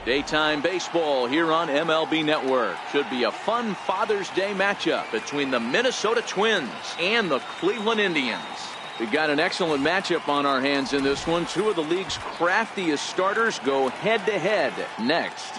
Daytime baseball here on MLB Network. Should be a fun Father's Day matchup between the Minnesota Twins and the Cleveland Indians. We've got an excellent matchup on our hands in this one. Two of the league's craftiest starters go head-to-head next.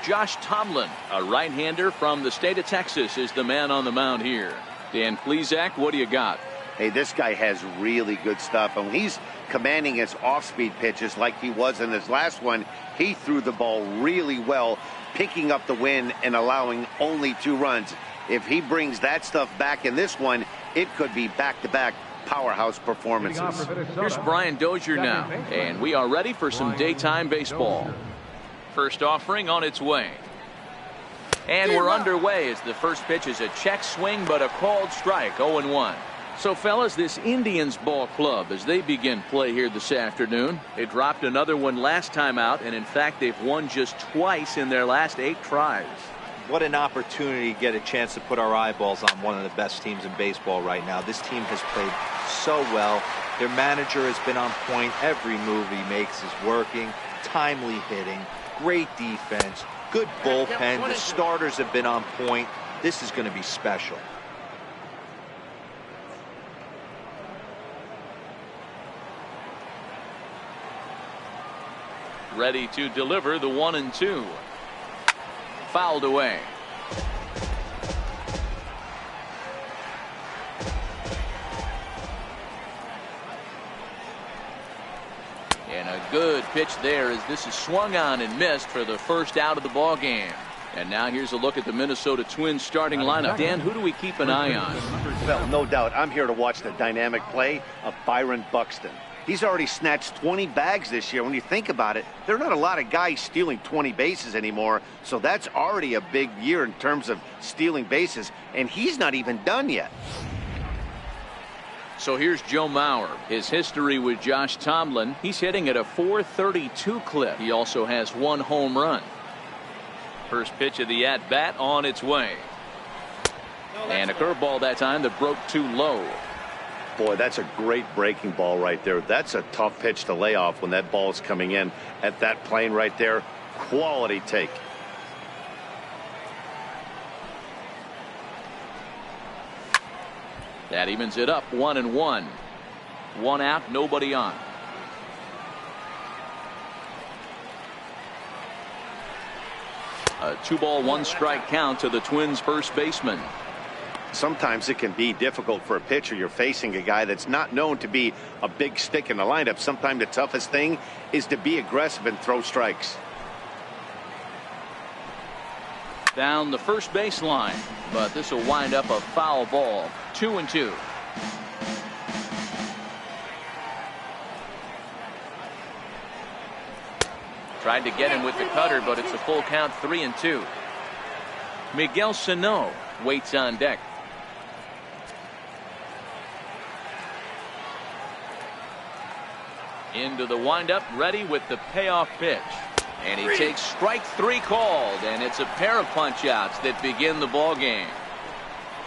Josh Tomlin, a right-hander from the state of Texas, is the man on the mound here. Dan Plesac, what do you got? Hey, this guy has really good stuff, and when he's commanding his off-speed pitches like he was in his last one, he threw the ball really well, picking up the win and allowing only 2 runs. If he brings that stuff back in this one, it could be back-to-back powerhouse performances. Here's Brian Dozier now, and we are ready for some daytime baseball. First offering on its way. And we're underway as the first pitch is a check swing, but a called strike, 0-1. So, fellas, this Indians ball club, as they begin play here this afternoon, they dropped another one last time out, and in fact, they've won just twice in their last 8 tries. What an opportunity to get a chance to put our eyeballs on one of the best teams in baseball right now. This team has played so well. Their manager has been on point. Every move he makes is working. Timely hitting, great defense, good bullpen. The starters have been on point. This is going to be special. Ready to deliver the 1-2. Fouled away. And a good pitch there as this is swung on and missed for the first out of the ball game. And now here's a look at the Minnesota Twins starting lineup. Dan, who do we keep an eye on? Well, no doubt, I'm here to watch the dynamic play of Byron Buxton. He's already snatched 20 bags this year. When you think about it, there are not a lot of guys stealing 20 bases anymore, so that's already a big year in terms of stealing bases, and he's not even done yet. So here's Joe Mauer. His history with Josh Tomlin, he's hitting at a .432 clip. He also has 1 home run. First pitch of the at-bat on its way. And a curveball that time that broke too low. Boy, that's a great breaking ball right there. That's a tough pitch to lay off when that ball is coming in at that plane right there. Quality take. That evens it up, 1-1. 1 out, nobody on. A 2-ball, 1-strike count to the Twins' first baseman. Sometimes it can be difficult for a pitcher. You're facing a guy that's not known to be a big stick in the lineup. Sometimes the toughest thing is to be aggressive and throw strikes. Down the first baseline, but this will wind up a foul ball. 2-2. Tried to get him with the cutter, but it's a full count, 3-2. Miguel Sano waits on deck. Into the windup, ready with the payoff pitch. And he takes strike 3 called, and it's a pair of punch-outs that begin the ball game.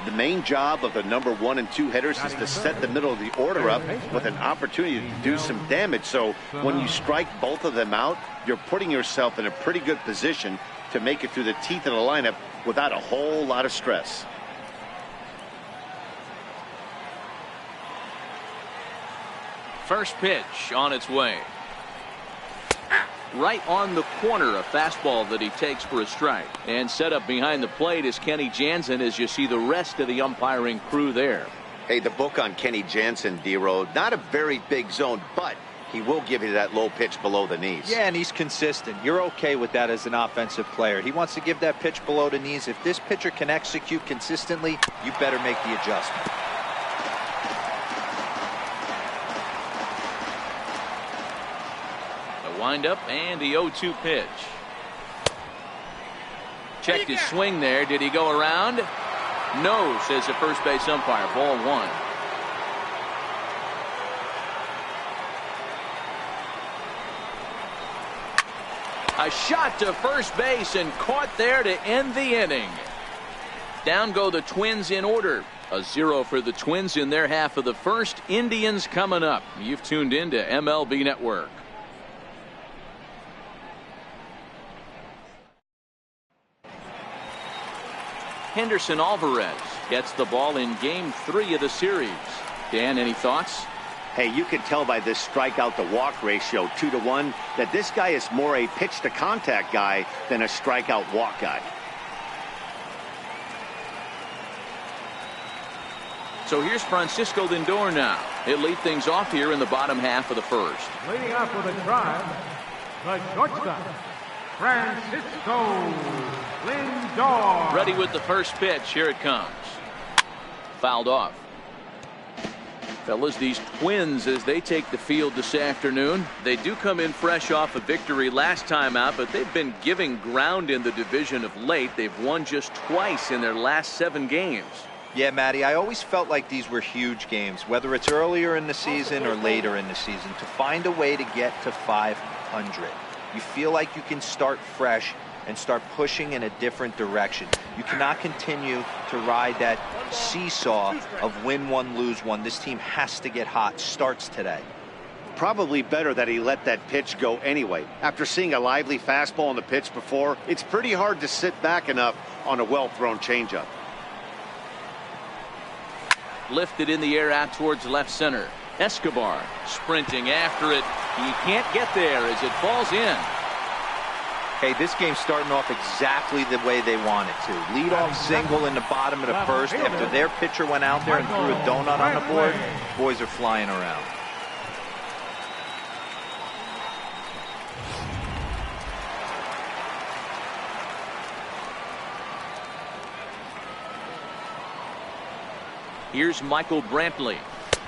The main job of the number 1 and 2 hitters is to set the middle of the order up with an opportunity to do some damage. So when you strike both of them out, you're putting yourself in a pretty good position to make it through the teeth of the lineup without a whole lot of stress. First pitch on its way. Right on the corner, a fastball that he takes for a strike. And set up behind the plate is Kenny Jansen as you see the rest of the umpiring crew there. Hey, the book on Kenny Jansen, D-Road, not a very big zone, but he will give you that low pitch below the knees. Yeah, and he's consistent. You're okay with that as an offensive player. He wants to give that pitch below the knees. If this pitcher can execute consistently, you better make the adjustment. Wind up and the 0-2 pitch. Checked his swing there. Did he go around? No, says the first base umpire. Ball 1. A shot to first base and caught there to end the inning. Down go the Twins in order. A 0 for the Twins in their half of the first. Indians coming up. You've tuned in to MLB Network. Henderson Alvarez gets the ball in game 3 of the series. Dan, any thoughts? Hey, you can tell by this strikeout to walk ratio 2-to-1 that this guy is more a pitch to contact guy than a strikeout walk guy. So here's Francisco Lindor now. He'll lead things off here in the bottom half of the first. Leading off with a drive, the shortstop, Francisco Lindor. Ready with the first pitch. Here it comes. Fouled off. Fellas, these Twins, as they take the field this afternoon, they do come in fresh off a victory last time out, but they've been giving ground in the division of late. They've won just twice in their last 7 games. Yeah, Matty, I always felt like these were huge games, whether it's earlier in the season or later in the season, to find a way to get to 500. You feel like you can start fresh and start pushing in a different direction. You cannot continue to ride that seesaw of win one, lose one. This team has to get hot. Starts today. Probably better that he let that pitch go anyway. After seeing a lively fastball on the pitch before, it's pretty hard to sit back enough on a well-thrown changeup. Lifted in the air out towards left center. Escobar sprinting after it. He can't get there as it falls in. Hey, this game's starting off exactly the way they want it to. Lead-off single in the bottom of the first after their pitcher went out there and threw a donut on the board. Boys are flying around. Here's Michael Brantley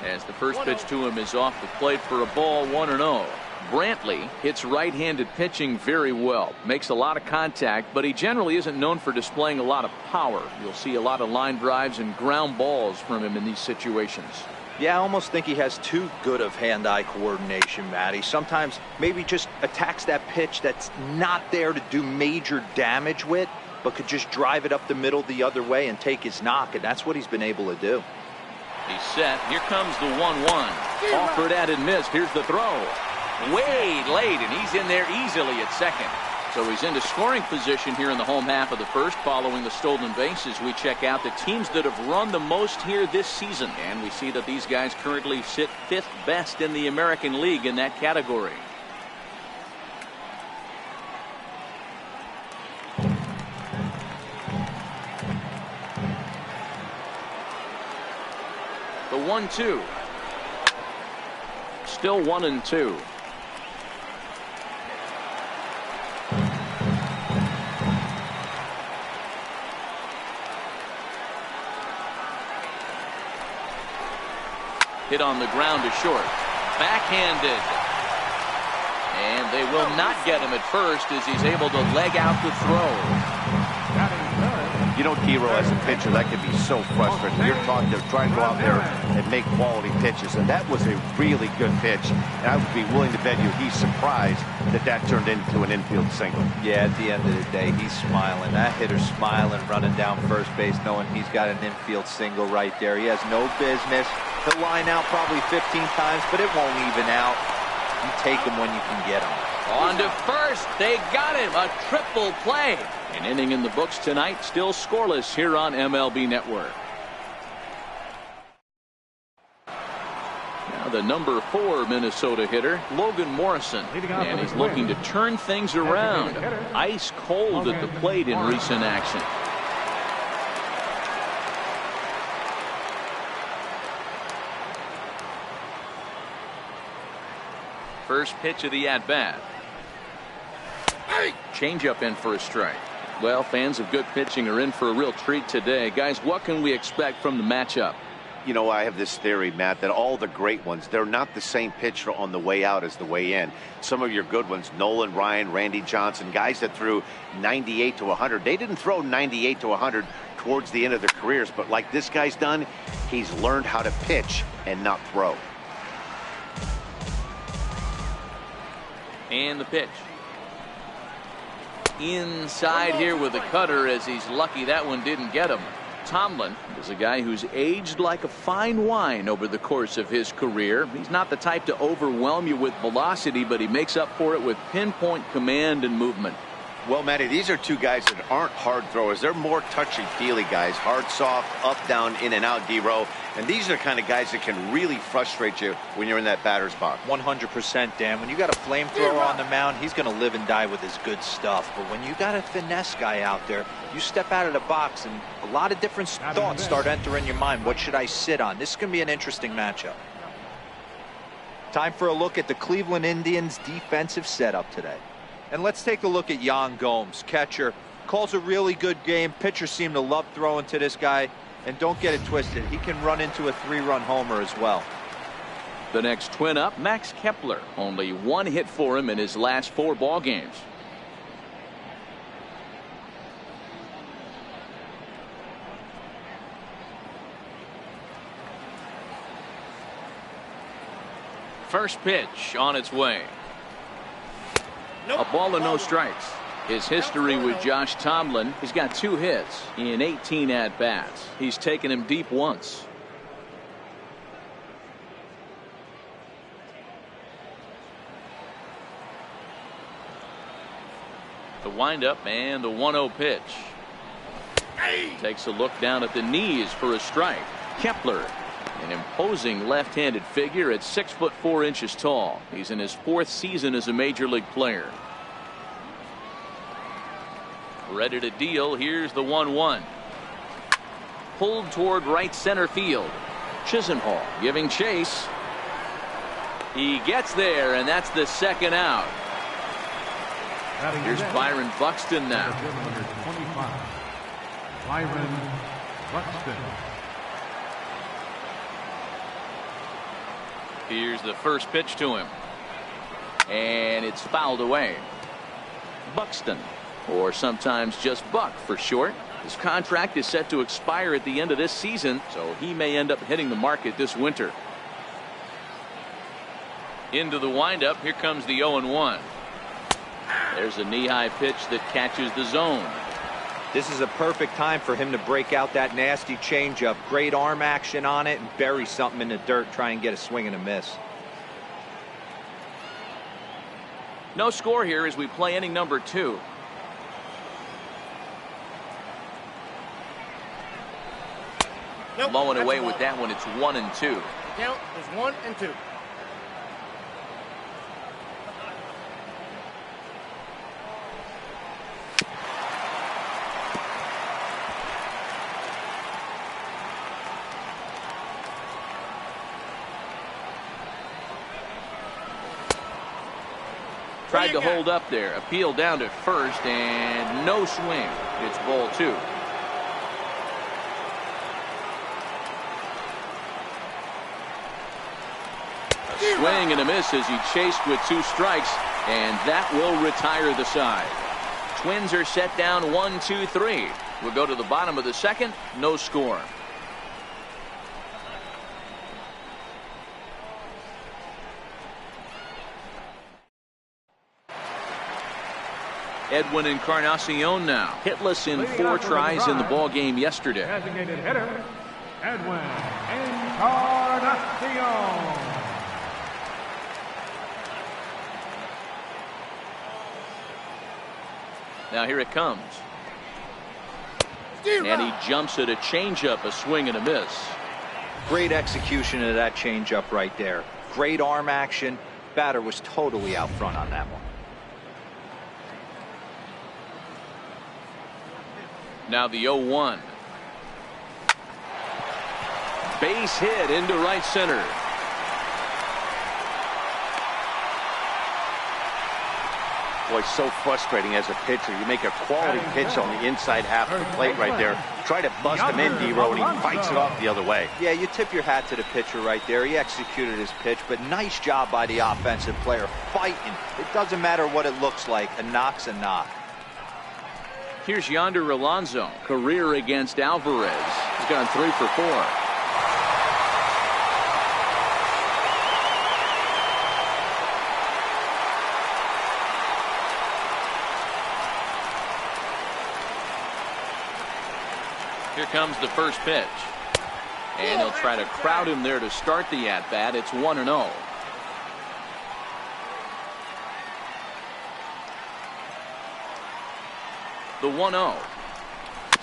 as the first pitch to him is off the plate for a ball, 1-0. Brantley hits right-handed pitching very well, makes a lot of contact, but he generally isn't known for displaying a lot of power. You'll see a lot of line drives and ground balls from him in these situations. Yeah, I almost think he has too good of hand-eye coordination, Matty. Sometimes maybe just attacks that pitch that's not there to do major damage with, but could just drive it up the middle the other way and take his knock, and that's what he's been able to do. He's set. Here comes the 1-1. Offered at and missed. Here's the throw. Way late, and he's in there easily at second. So he's into scoring position here in the home half of the first following the stolen base as we check out the teams that have run the most here this season. And we see that these guys currently sit 5th best in the American League in that category. The 1-2. Still 1-2. Hit on the ground to short. Backhanded. And they will not get him at first as he's able to leg out the throw. You know, Hero, as a pitcher, that can be so frustrating. You're trying to go out there and make quality pitches, and that was a really good pitch. And I would be willing to bet you he's surprised that turned into an infield single. Yeah, at the end of the day, he's smiling. That hitter's smiling, running down first base, knowing he's got an infield single right there. He has no business. He'll line out probably 15 times, but it won't even out. You take him when you can get him. On to first. They got him. A triple play. An inning in the books tonight. Still scoreless here on MLB Network. Now the number 4 Minnesota hitter, Logan Morrison. And he's looking to turn things around. Ice cold at the plate in recent action. First pitch of the at-bat. Changeup in for a strike. Well, fans of good pitching are in for a real treat today. Guys, what can we expect from the matchup? You know, I have this theory, Matt, that all the great ones, they're not the same pitcher on the way out as the way in. Some of your good ones, Nolan Ryan, Randy Johnson, guys that threw 98 to 100. They didn't throw 98 to 100 towards the end of their careers, but like this guy's done, he's learned how to pitch and not throw. And the pitch. Inside here with a cutter as he's lucky that one didn't get him. Tomlin is a guy who's aged like a fine wine over the course of his career. He's not the type to overwhelm you with velocity, but he makes up for it with pinpoint command and movement. Well, Matty, these are two guys that aren't hard throwers. They're more touchy-feely guys. Hard, soft, up, down, in and out, D-row. And these are the kind of guys that can really frustrate you when you're in that batter's box. 100%, Dan. When you got a flamethrower on the mound, he's going to live and die with his good stuff. But when you got a finesse guy out there, you step out of the box and a lot of different thoughts start entering your mind. What should I sit on? This is going to be an interesting matchup. Time for a look at the Cleveland Indians' defensive setup today. And let's take a look at Yan Gomes, catcher. Calls a really good game. Pitchers seem to love throwing to this guy. And don't get it twisted, he can run into a 3-run homer as well. The next twin up, Max Kepler. Only one hit for him in his last 4 ball games. First pitch on its way. A ball and no strikes. His history with Josh Tomlin, he's got 2 hits in 18 at-bats. He's taken him deep once. The windup and the 1-0 pitch. Takes a look down at the knees for a strike. Kepler, an imposing left-handed figure at 6'4" tall. He's in his 4th season as a major league player. Ready to deal. Here's the 1-1. Pulled toward right center field. Chisenhall giving chase. He gets there, and that's the second out. Here's Byron Buxton now. Number 25, Byron Buxton. Here's the first pitch to him. And it's fouled away. Buxton, or sometimes just Buck for short. His contract is set to expire at the end of this season, so he may end up hitting the market this winter. Into the windup. Here comes the 0-1. There's a knee-high pitch that catches the zone. This is a perfect time for him to break out that nasty changeup. Great arm action on it and bury something in the dirt. Try and get a swing and a miss. No score here as we play inning number 2. Nope, Blowing away that's with that one. It's 1-2. Count is 1 and 2. Tried to hold up there. Appeal down to first and no swing. It's ball 2. A swing and a miss as he chased with 2 strikes, and that will retire the side. Twins are set down 1-2-3. We'll go to the bottom of the second. No score. Edwin Encarnacion now, hitless in 4 tries in the ball game yesterday. Designated hitter, Edwin Encarnacion. Now here it comes. And he jumps at a changeup, a swing and a miss. Great execution of that changeup right there. Great arm action. Batter was totally out front on that one. Now the 0-1. Base hit into right center. Boy, so frustrating as a pitcher. You make a quality pitch on the inside half of the plate right there. Try to bust him in, D-row, and he fights it off the other way. Yeah, you tip your hat to the pitcher right there. He executed his pitch, but nice job by the offensive player fighting. It doesn't matter what it looks like. A knock's a knock. Here's Yonder Alonso, career against Alvarez. He's gone 3 for 4. Here Here comes the first pitch. And he'll try to crowd him there to start the at-bat. It's 1-0. The 1-0.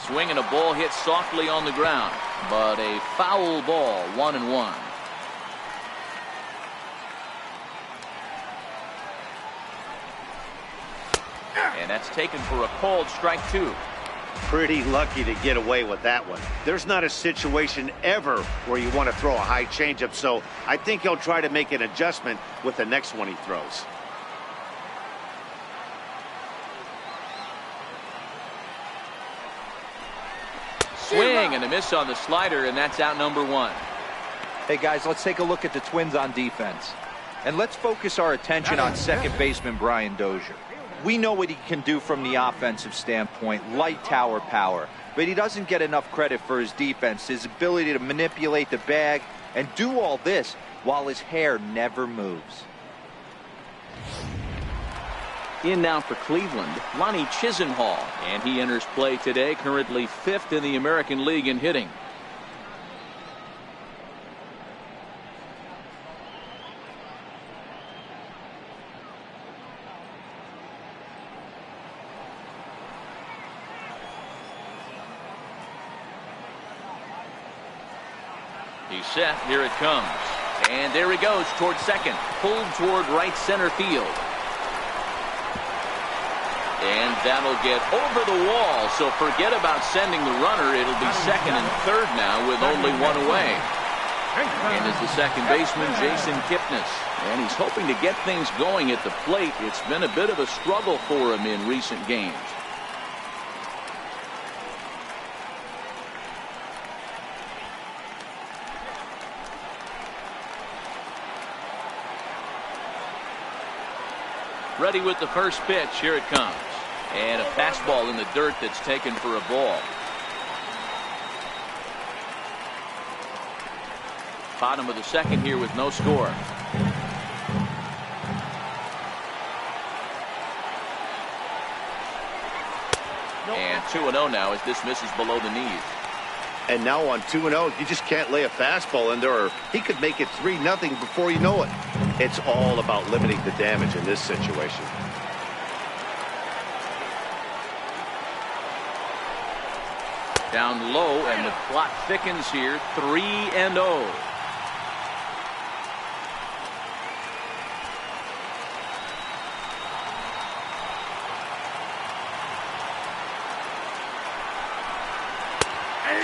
Swing and a ball hit softly on the ground, but a foul ball, 1-1. And that's taken for a called strike 2. Pretty lucky to get away with that one. There's not a situation ever where you want to throw a high changeup, so I think he'll try to make an adjustment with the next one he throws. Swing and a miss on the slider, and that's out number 1. Hey guys, let's take a look at the Twins on defense. And let's focus our attention on second baseman Brian Dozier. We know what he can do from the offensive standpoint, light tower power, but he doesn't get enough credit for his defense, his ability to manipulate the bag and do all this while his hair never moves. In now for Cleveland, Lonnie Chisenhall, and he enters play today, currently 5th in the American League in hitting. He's set. Here it comes. And there he goes toward second. Pulled toward right center field. And that'll get over the wall. So forget about sending the runner. It'll be second and third now with only one away. And is the second baseman, Jason Kipnis. And he's hoping to get things going at the plate. It's been a bit of a struggle for him in recent games. Ready with the first pitch. Here it comes. And a fastball in the dirt that's taken for a ball. Bottom of the second here with no score. And 2-0 now as this misses below the knees. And now on 2-0, you just can't lay a fastball in there, or he could make it 3-0 before you know it. It's all about limiting the damage in this situation. Down low, and the clock thickens here. 3-0.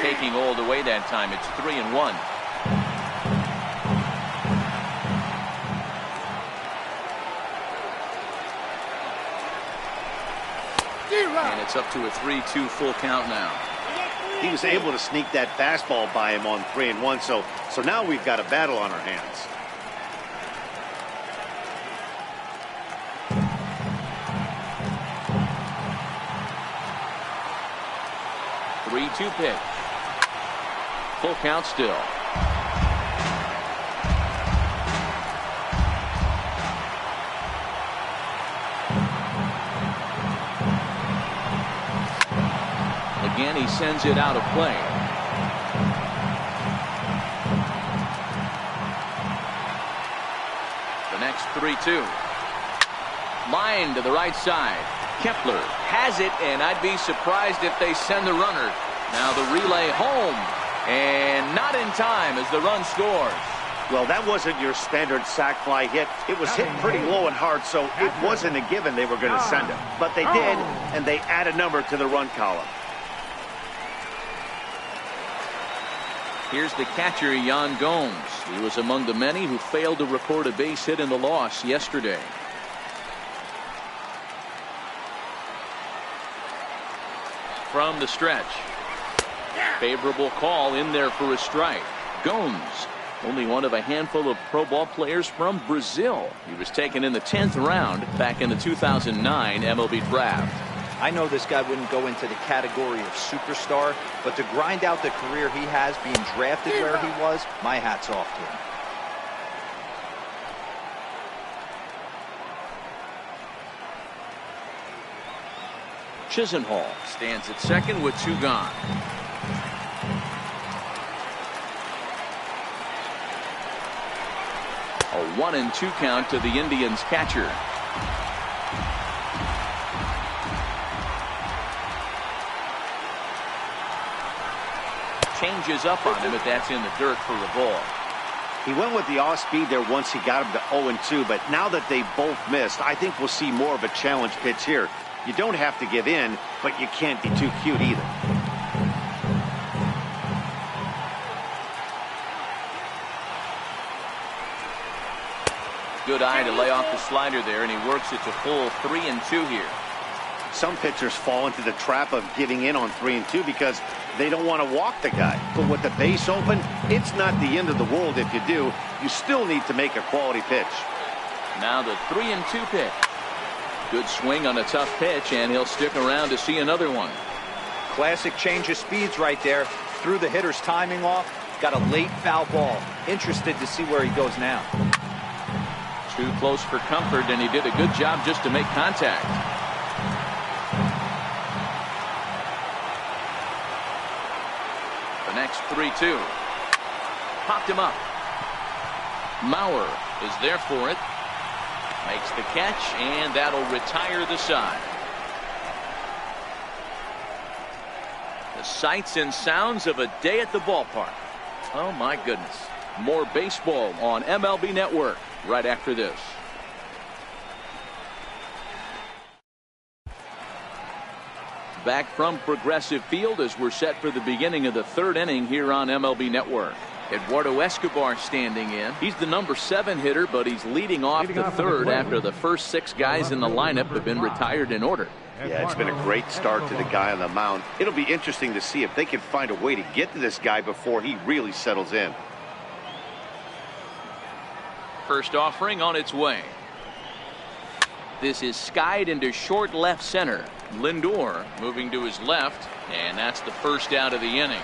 Taking all the way that time. It's 3-1. And it's up to a 3-2 full count now. He was able to sneak that fastball by him on 3-1, so now we've got a battle on our hands. Three-two pitch. Full count still. Again, he sends it out of play. The next 3-2. Line to the right side. Kepler has it, and I'd be surprised if they send the runner. Now the relay home, and not in time as the run scores. Well, that wasn't your standard sac fly hit. It was hit pretty low and hard, so it wasn't a given they were going to send it. But they did, and they add a number to the run column. Here's the catcher, Yan Gomes. He was among the many who failed to record a base hit in the loss yesterday. From the stretch. Favorable call in there for a strike. Gomes, only one of a handful of pro ball players from Brazil. He was taken in the 10th round back in the 2009 MLB draft. I know this guy wouldn't go into the category of superstar, but to grind out the career he has being drafted where he was, my hat's off to him. Chisenhall stands at second with two gone. A 1-2 count to the Indians catcher. Changes up on him, but that's in the dirt for a ball. He went with the off-speed there once he got him to 0-2, but now that they both missed, I think we'll see more of a challenge pitch here. You don't have to give in, but you can't be too cute either. Good eye to lay off the slider there, and he works it to full 3-2 here. Some pitchers fall into the trap of giving in on 3-2 because they don't want to walk the guy. But with the base open, it's not the end of the world if you do. You still need to make a quality pitch. Now the 3-2 pitch. Good swing on a tough pitch, and he'll stick around to see another one. Classic change of speeds right there. Threw the hitter's timing off. Got a late foul ball. Interested to see where he goes now. Too close for comfort, and he did a good job just to make contact. The next 3-2. Popped him up. Mauer is there for it. Makes the catch, and that'll retire the side. The sights and sounds of a day at the ballpark. Oh my goodness. More baseball on MLB Network right after this. Back from Progressive Field as we're set for the beginning of the third inning here on MLB Network. Eduardo Escobar standing in. He's the number 7 hitter, but he's leading off the third after the first 6 guys in the lineup have been retired in order. Yeah, it's been a great start to the guy on the mound. It'll be interesting to see if they can find a way to get to this guy before he really settles in. First offering on its way. This is skied into short left center. Lindor moving to his left, and that's the first out of the inning.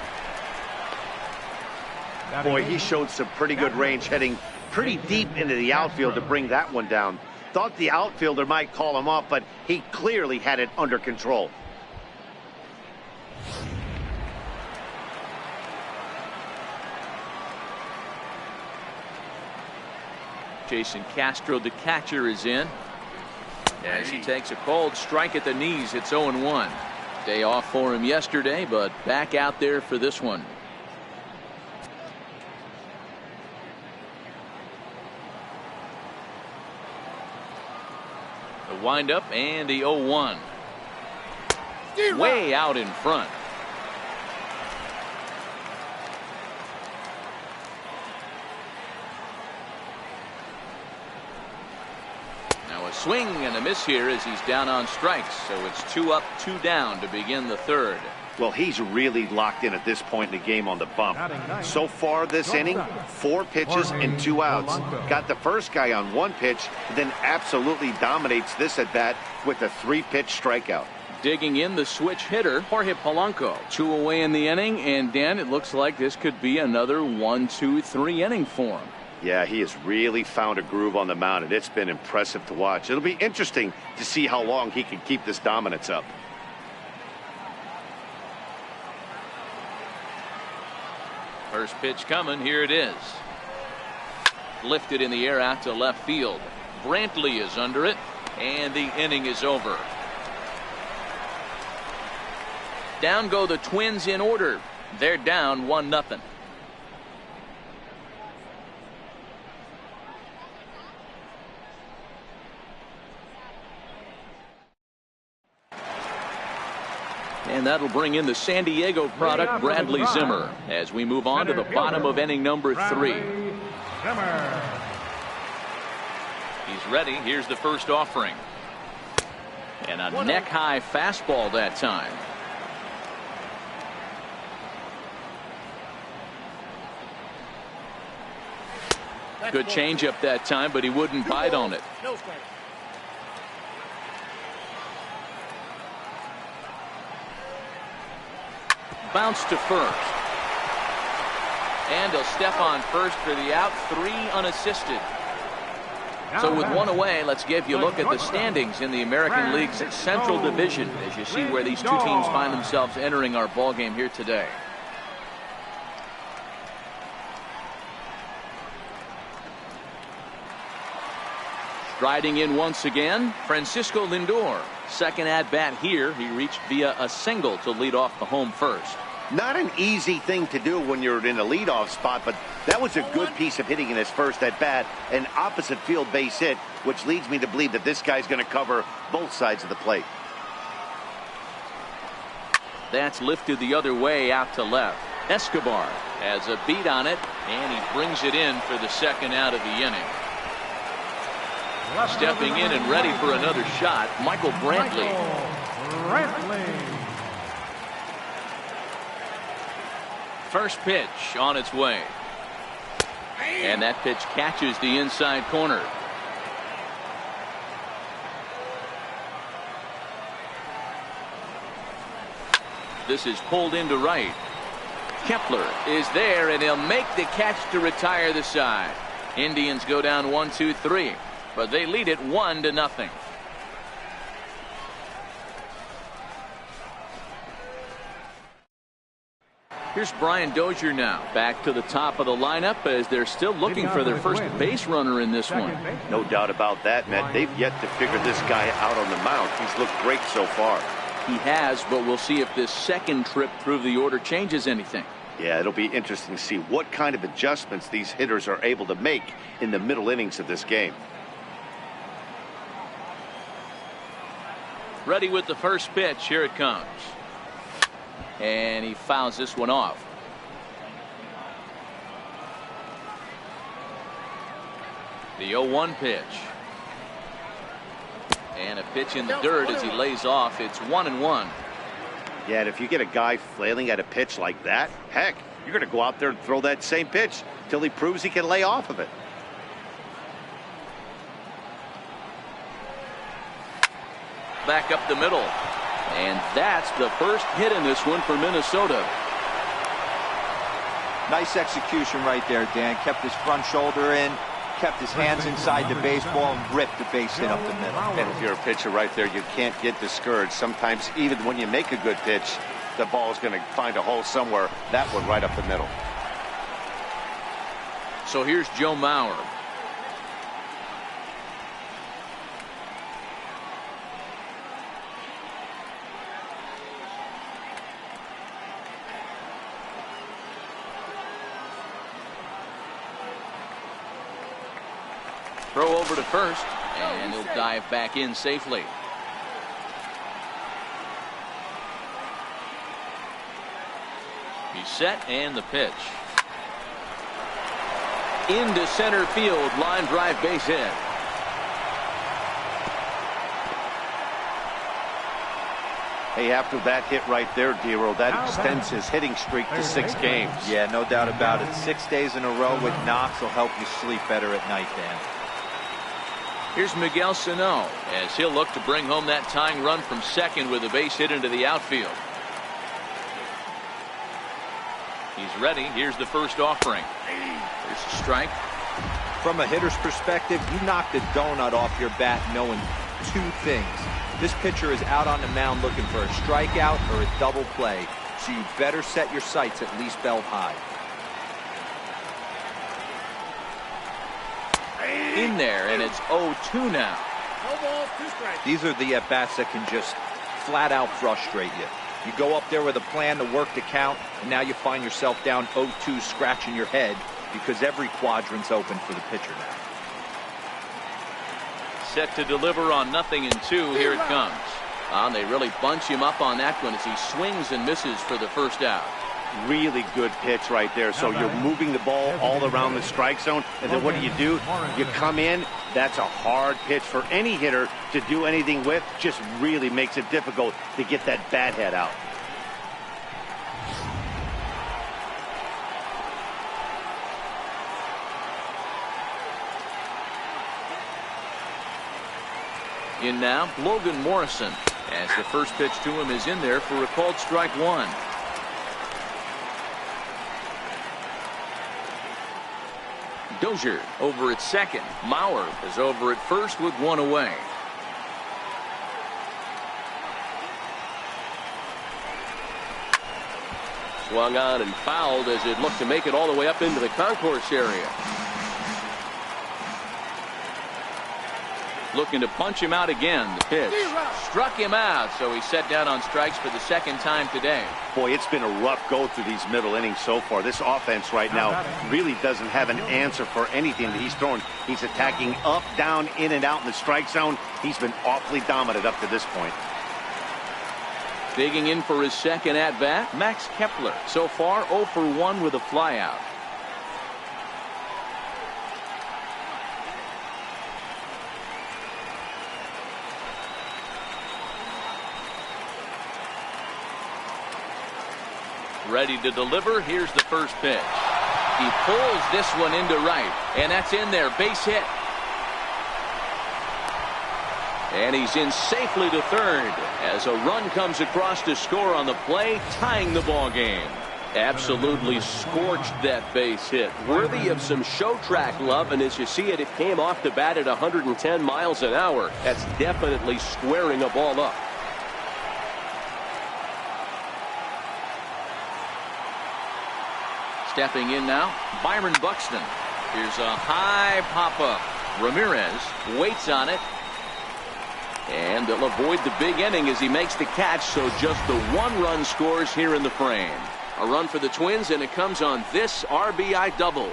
Boy, he showed some pretty good range heading pretty deep into the outfield to bring that one down. Thought the outfielder might call him up, but he clearly had it under control. Jason Castro, the catcher, is in. As he takes a cold strike at the knees, it's 0-1. Day off for him yesterday, but back out there for this one. The windup and the 0-1. Way out in front. Swing and a miss here as he's down on strikes, so it's 2 up, 2 down to begin the third. Well, he's really locked in at this point in the game on the bump. So far this inning, 4 pitches and 2 outs. Got the first guy on 1 pitch, then absolutely dominates this at bat with a 3-pitch strikeout. Digging in the switch hitter, Jorge Polanco. 2 away in the inning, and Dan, it looks like this could be another 1-2-3 inning for him. Yeah, he has really found a groove on the mound, and it's been impressive to watch. It'll be interesting to see how long he can keep this dominance up. First pitch coming. Here it is. Lifted in the air out to left field. Brantley is under it, and the inning is over. Down go the Twins in order. They're down 1-0. And that'll bring in the San Diego product, Bradley Zimmer, as we move on to the bottom of inning number 3. He's ready. Here's the first offering. And a neck-high fastball that time. Good changeup that time, but he wouldn't bite on it. Bounce to first. And he'll step on first for the out. 3 unassisted. So with 1 away, let's give you a look at the standings in the American League's Central Division as you see where these 2 teams find themselves entering our ball game here today. Striding in once again, Francisco Lindor. Second at bat here. He reached via a single to lead off the home first. Not an easy thing to do when you're in a leadoff spot, but that was a good piece of hitting in his first at bat. An opposite field base hit, which leads me to believe that this guy's going to cover both sides of the plate. That's lifted the other way out to left. Escobar has a beat on it, and he brings it in for the second out of the inning. Stepping in and ready for another shot, Michael Brantley. First pitch on its way. And that pitch catches the inside corner. This is pulled into right. Kepler is there, and he'll make the catch to retire the side. Indians go down 1-2-3, but they lead it 1-0. Here's Brian Dozier now back to the top of the lineup as they're still looking for their first base runner in this one. No doubt about that, Matt. They've yet to figure this guy out on the mound. He's looked great so far. He has, but we'll see if this second trip through the order changes anything. Yeah, it'll be interesting to see what kind of adjustments these hitters are able to make in the middle innings of this game. Ready with the first pitch. Here it comes. And he fouls this one off. The 0-1 pitch. And a pitch in the dirt as he lays off. It's 1-1. Yeah, and if you get a guy flailing at a pitch like that, heck, you're going to go out there and throw that same pitch till he proves he can lay off of it. Back up the middle. And that's the first hit in this one for Minnesota. Nice execution right there, Dan. Kept his front shoulder in, kept his hands inside the baseball, and ripped the base hit up the middle. And if you're a pitcher right there, you can't get discouraged. Sometimes even when you make a good pitch, the ball is going to find a hole somewhere. That one right up the middle. So here's Joe Mauer. Throw over to first, and he'll dive back in safely. He's set, and the pitch. Into center field, line drive base hit. Hey, after that hit right there, Dero, that extends his hitting streak to 6 games. Yeah, no doubt about it. 6 days in a row with knocks will help you sleep better at night, Dan. Here's Miguel Sano as he'll look to bring home that tying run from second with a base hit into the outfield. He's ready. Here's the first offering. There's a strike. From a hitter's perspective, you knock the donut off your bat knowing 2 things. This pitcher is out on the mound looking for a strikeout or a double play, so you better set your sights at least belt high. In there, and it's 0-2 now. No balls, 2 strikes. These are the at-bats that can just flat out frustrate you. You go up there with a plan to work the count, and now you find yourself down 0-2 scratching your head because every quadrant's open for the pitcher now. Set to deliver on 0-2. Here it comes. They really bunch him up on that one as he swings and misses for the first out. Really good pitch right there. So you're moving the ball all around the strike zone, and then what do? You come in. That's a hard pitch for any hitter to do anything with. Just really makes it difficult to get that bat head out. In now, Logan Morrison, as the first pitch to him is in there for a called strike 1. Dozier over at second. Mauer is over at first with 1 away. Swung on and fouled as it looked to make it all the way up into the concourse area. Looking to punch him out again. The pitch struck him out, so he's set down on strikes for the second time today. Boy, it's been a rough go through these middle innings so far. This offense right now really doesn't have an answer for anything that he's throwing. He's attacking up, down, in and out in the strike zone. He's been awfully dominant up to this point. Digging in for his second at-bat, Max Kepler. So far 0 for 1 with a flyout. Ready to deliver. Here's the first pitch. He pulls this one into right, and that's in there. Base hit. And he's in safely to third as a run comes across to score on the play, tying the ball game. Absolutely scorched that base hit. Worthy of some show track love, and as you see it, it came off the bat at 110 miles an hour. That's definitely squaring a ball up. Stepping in now, Byron Buxton. Here's a high pop-up. Ramirez waits on it. And they'll avoid the big inning as he makes the catch, so just the one run scores here in the frame. A run for the Twins, and it comes on this RBI double.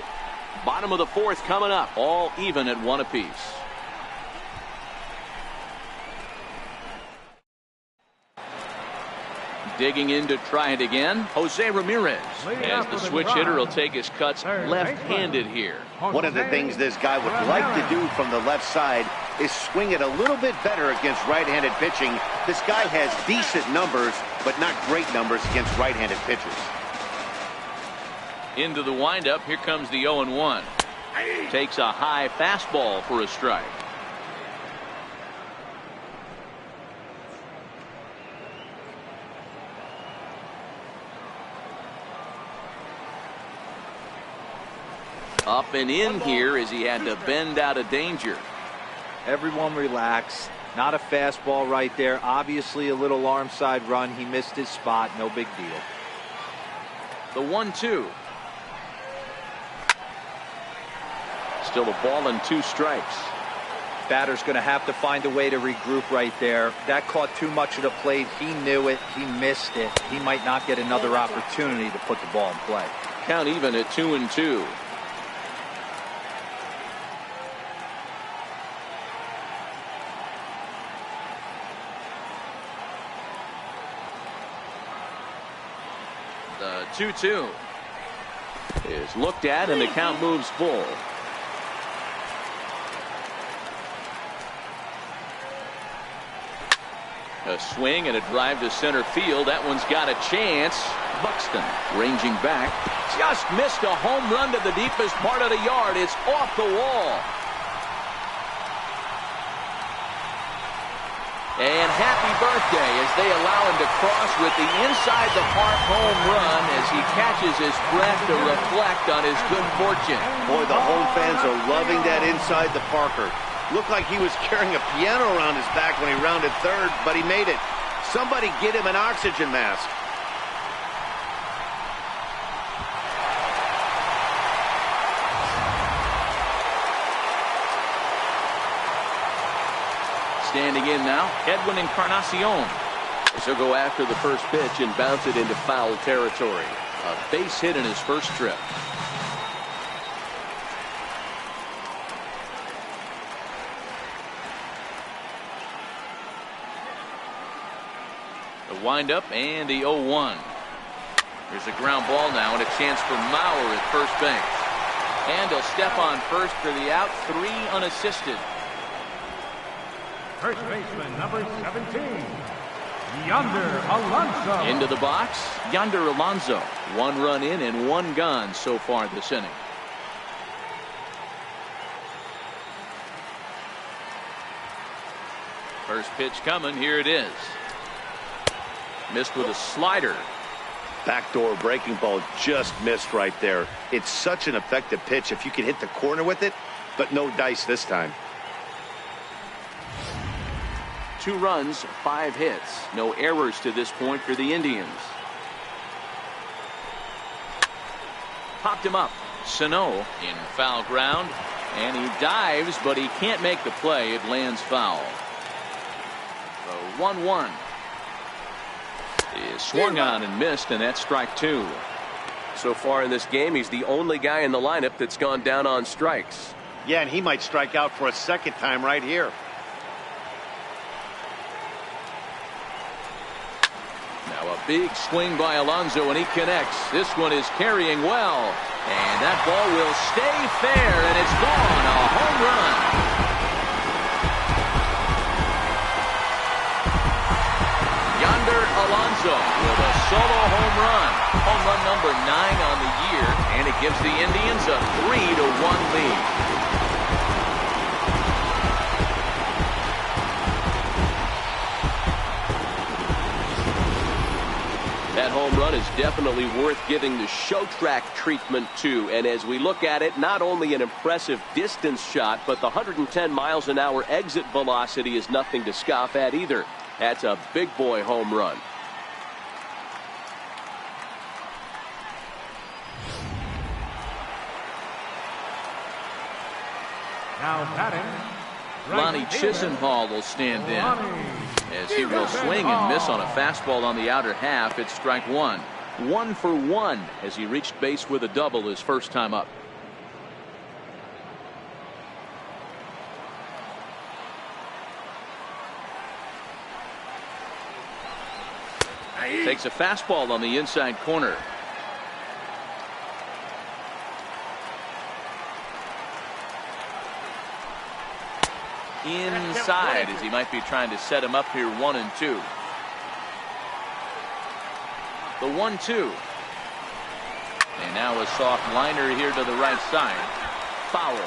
Bottom of the fourth coming up, all even at 1 apiece. Digging in to try it again, Jose Ramirez. As the switch hitter will take his cuts left-handed here. One of the things this guy would like to do from the left side is swing it a little bit better against right-handed pitching. This guy has decent numbers, but not great numbers against right-handed pitchers. Into the windup, here comes the 0-1. Takes a high fastball for a strike. Up and in here as he had to bend out of danger. Everyone relax. Not a fastball right there. Obviously a little arm side run. He missed his spot. No big deal. The 1-2. Still a ball and 2 strikes. Batter's going to have to find a way to regroup right there. That caught too much of the plate. He knew it. He missed it. He might not get another opportunity to put the ball in play. Count even at 2-2. The 2-2 is looked at, and the count moves full. A swing and a drive to center field. That one's got a chance. Buxton ranging back. Just missed a home run to the deepest part of the yard. It's off the wall. And happy birthday as they allow him to cross with the inside the park home run as he catches his breath to reflect on his good fortune. Boy, the home fans are loving that inside the Parker. Looked like he was carrying a piano around his back when he rounded third, but he made it. Somebody get him an oxygen mask. Standing in now, Edwin Encarnacion. He'll go after the first pitch and bounce it into foul territory. A base hit in his first trip. The windup and the 0-1. There's a ground ball now and a chance for Mauer at first base. And he'll step on first for the out, 3 unassisted. First baseman, number 17, Yonder Alonso. Into the box, Yonder Alonso. 1 run in and 1 gone so far this inning. First pitch coming, here it is. Missed with a slider. Backdoor breaking ball just missed right there. It's such an effective pitch if you can hit the corner with it, but no dice this time. 2 runs, 5 hits. No errors to this point for the Indians. Popped him up. Sano in foul ground. And he dives, but he can't make the play. It lands foul. So 1-1. Is swung on and missed, and that's strike two. So far in this game, he's the only guy in the lineup that's gone down on strikes. Yeah, and he might strike out for a second time right here. Now a big swing by Alonso, and he connects. This one is carrying well. And that ball will stay fair, and it's gone. A home run. Yonder Alonso with a solo home run. Home run number 9 on the year, and it gives the Indians a 3-1 lead. That home run is definitely worth giving the show track treatment to. And as we look at it, not only an impressive distance shot, but the 110 miles an hour exit velocity is nothing to scoff at either. That's a big boy home run. Now batting, Lonnie Chisenhall will stand in as he will swing and miss on a fastball on the outer half. It's strike one. 1 for 1 as he reached base with a double his first time up. Takes a fastball on the inside corner. Inside as he might be trying to set him up here 1-2. The 1-2. And now a soft liner here to the right side. Foul.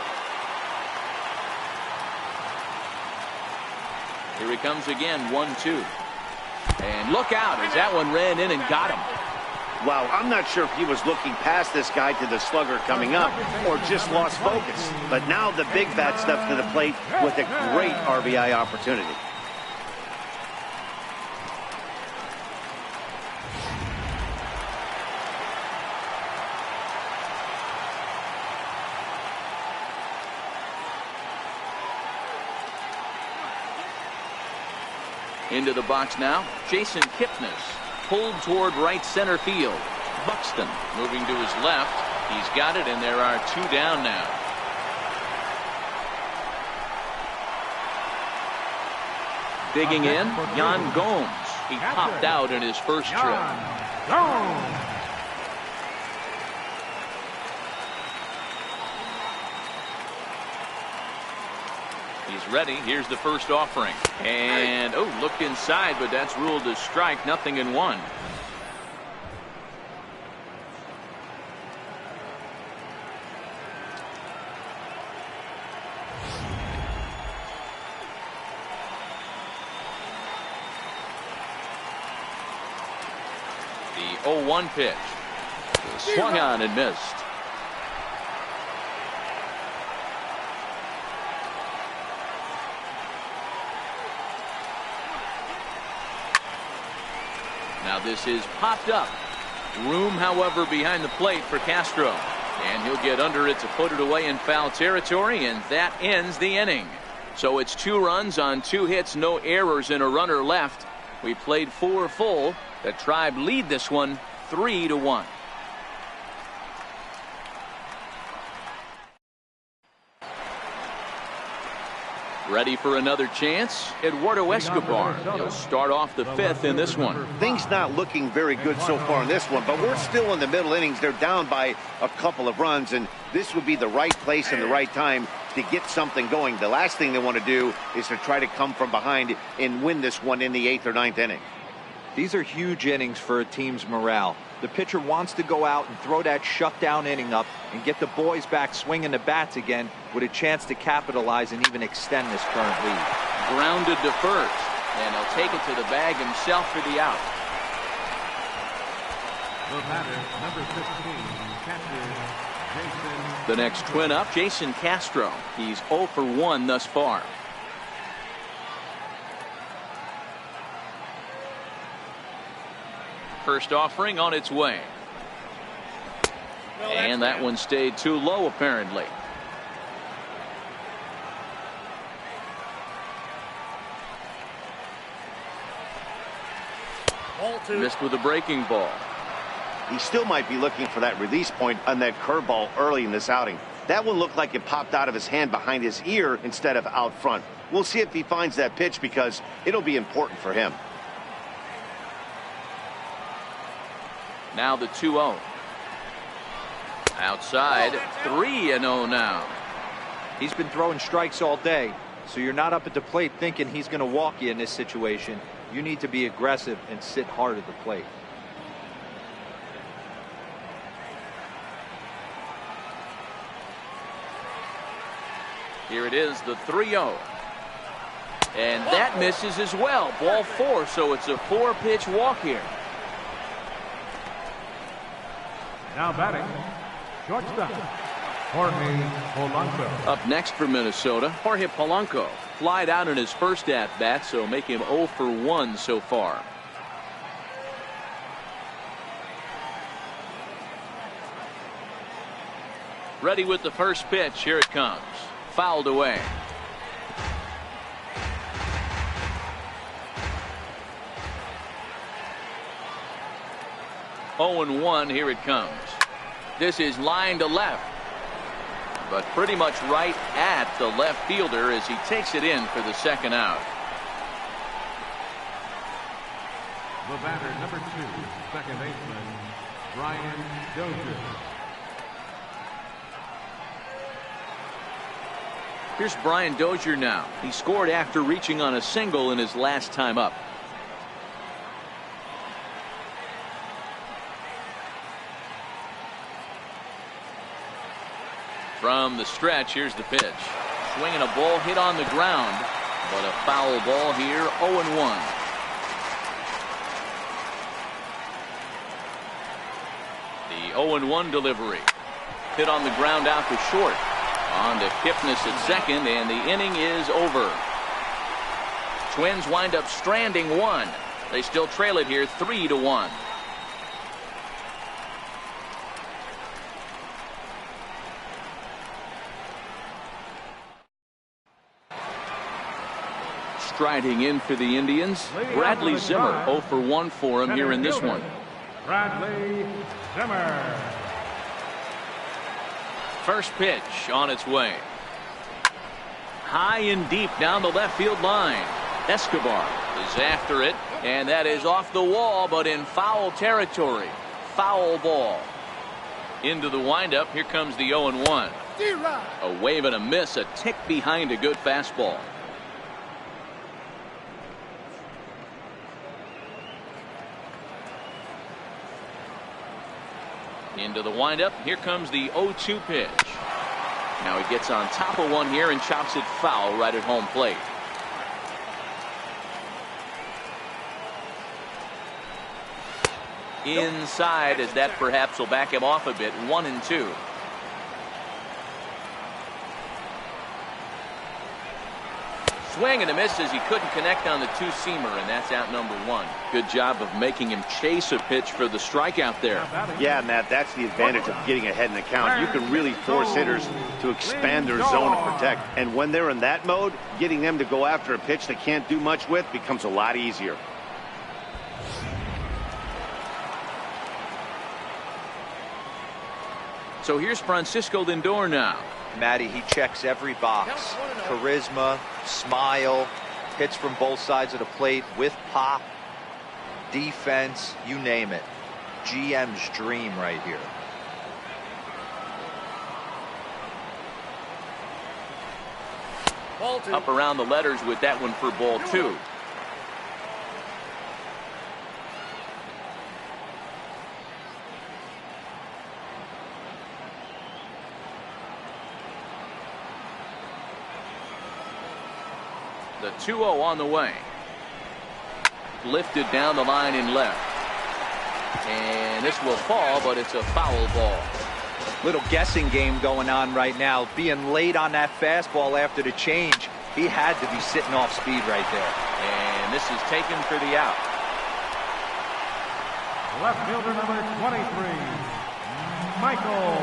Here he comes again, 1-2. And look out as that one ran in and got him. Wow, I'm not sure if he was looking past this guy to the slugger coming up or just lost focus. But now the big bat steps to the plate with a great RBI opportunity. Into the box now, Jason Kipnis. Pulled toward right center field. Buxton moving to his left. He's got it, and there are 2 down now. Digging in, Yan Gomes. He popped out in his first trip. He's ready. Here's the first offering. And, oh, looked inside, but that's ruled a strike. 0-1. The 0-1 pitch. Swung on and missed. Now this is popped up. Room, however, behind the plate for Castro. And he'll get under it to put it away in foul territory, and that ends the inning. So it's 2 runs on 2 hits, no errors, and a runner left. We played 4 full. The Tribe lead this one 3-1. Ready for another chance? Eduardo Escobar. He'll start off the 5th in this one. Things not looking very good so far in this one, but we're still in the middle innings. They're down by a couple of runs, and this would be the right place and the right time to get something going. The last thing they want to do is to try to come from behind and win this one in the 8th or 9th inning. These are huge innings for a team's morale. The pitcher wants to go out and throw that shutdown inning up and get the boys back swinging the bats again with a chance to capitalize and even extend this current lead. Grounded to first, and he'll take it to the bag himself for the out. The batter, number 15, catcher Jason. The next twin up, Jason Castro. He's 0 for 1 thus far. First offering on its way. And that one stayed too low, apparently. Missed with a breaking ball. He still might be looking for that release point on that curveball early in this outing. That one looked like it popped out of his hand behind his ear instead of out front. We'll see if he finds that pitch because it'll be important for him. Now the 2-0. Outside, 3-0 now. He's been throwing strikes all day, so you're not up at the plate thinking he's going to walk you in this situation. You need to be aggressive and sit hard at the plate. Here it is, the 3-0. And that misses as well. Ball 4, so it's a 4-pitch walk here. Now batting, shortstop, Jorge Polanco. Up next for Minnesota, Jorge Polanco. Flied out in his first at-bat, so make him 0 for 1 so far. Ready with the first pitch. Here it comes. Fouled away. Oh, 1. Here it comes. This is line to left, but pretty much right at the left fielder as he takes it in for the second out. The batter, number 2, second baseman, Brian Dozier. Here's Brian Dozier now. He scored after reaching on a single in his last time up. From the stretch, here's the pitch. Swinging a ball hit on the ground, but a foul ball here, 0-1. The 0-1 delivery. Hit on the ground out to short. On to Kipnis at second, and the inning is over. Twins wind up stranding one. They still trail it here 3-1. Striding in for the Indians, Bradley Zimmer. 0 for 1 for him here in this one. Bradley Zimmer. First pitch on its way. High and deep down the left field line. Escobar is after it, and that is off the wall, but in foul territory. Foul ball. Into the windup. Here comes the 0-1. A wave and a miss, a tick behind a good fastball. Into the windup. Here comes the 0-2 pitch. Now he gets on top of one here and chops it foul right at home plate. Inside, as that perhaps will back him off a bit. 1-2. Swing and a miss as he couldn't connect on the two-seamer, and that's out number 1. Good job of making him chase a pitch for the strikeout there. Yeah, Matt, that's the advantage of getting ahead in the count. You can really force hitters to expand their zone and protect. And when they're in that mode, getting them to go after a pitch they can't do much with becomes a lot easier. So here's Francisco Lindor now. Matty, he checks every box. Charisma, smile, hits from both sides of the plate with pop, defense, you name it. GM's dream right here. Up around the letters with that one for ball 2. The 2-0 on the way. Lifted down the line in left. And this will fall, but it's a foul ball. Little guessing game going on right now. Being late on that fastball after the change. He had to be sitting off speed right there. And this is taken for the out. Left fielder number 23, Michael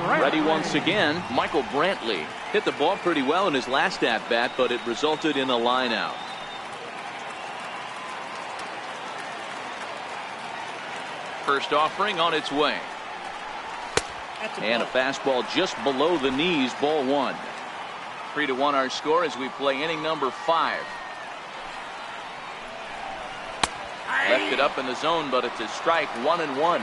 Brantley. Ready once again, Michael Brantley. Hit the ball pretty well in his last at-bat, but it resulted in a line out. First offering on its way. And a fastball just below the knees, ball 1. 3-1 our score as we play inning number 5. Left it up in the zone, but it's a strike, 1-1.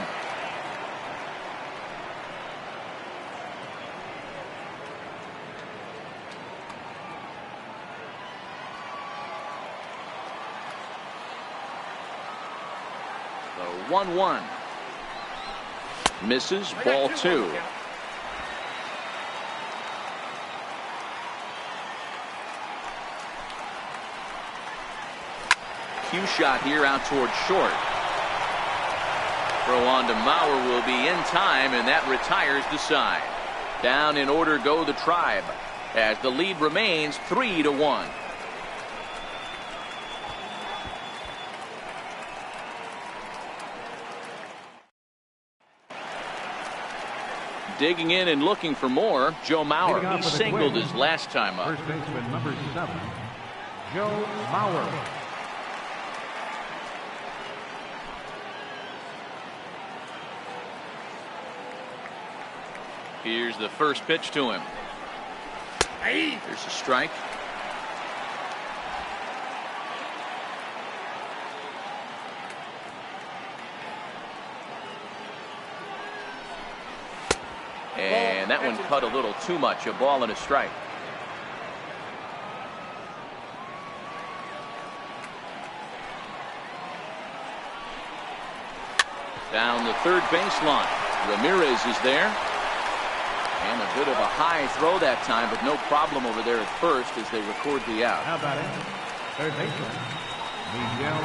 So 1-1. Misses, ball 2. Cue shot here out toward short. Throw on to Mauer will be in time, and that retires the side. Down in order go the Tribe as the lead remains 3-1. Digging in and looking for more, Joe Mauer. He singled his last time up. First baseman number 7, Joe Mauer. Here's the first pitch to him. There's a strike. And that one cut a little too much. A ball and a strike. Down the third baseline. Ramirez is there. And a bit of a high throw that time, but no problem over there at first as they record the out. How about it? Third baseman, Miguel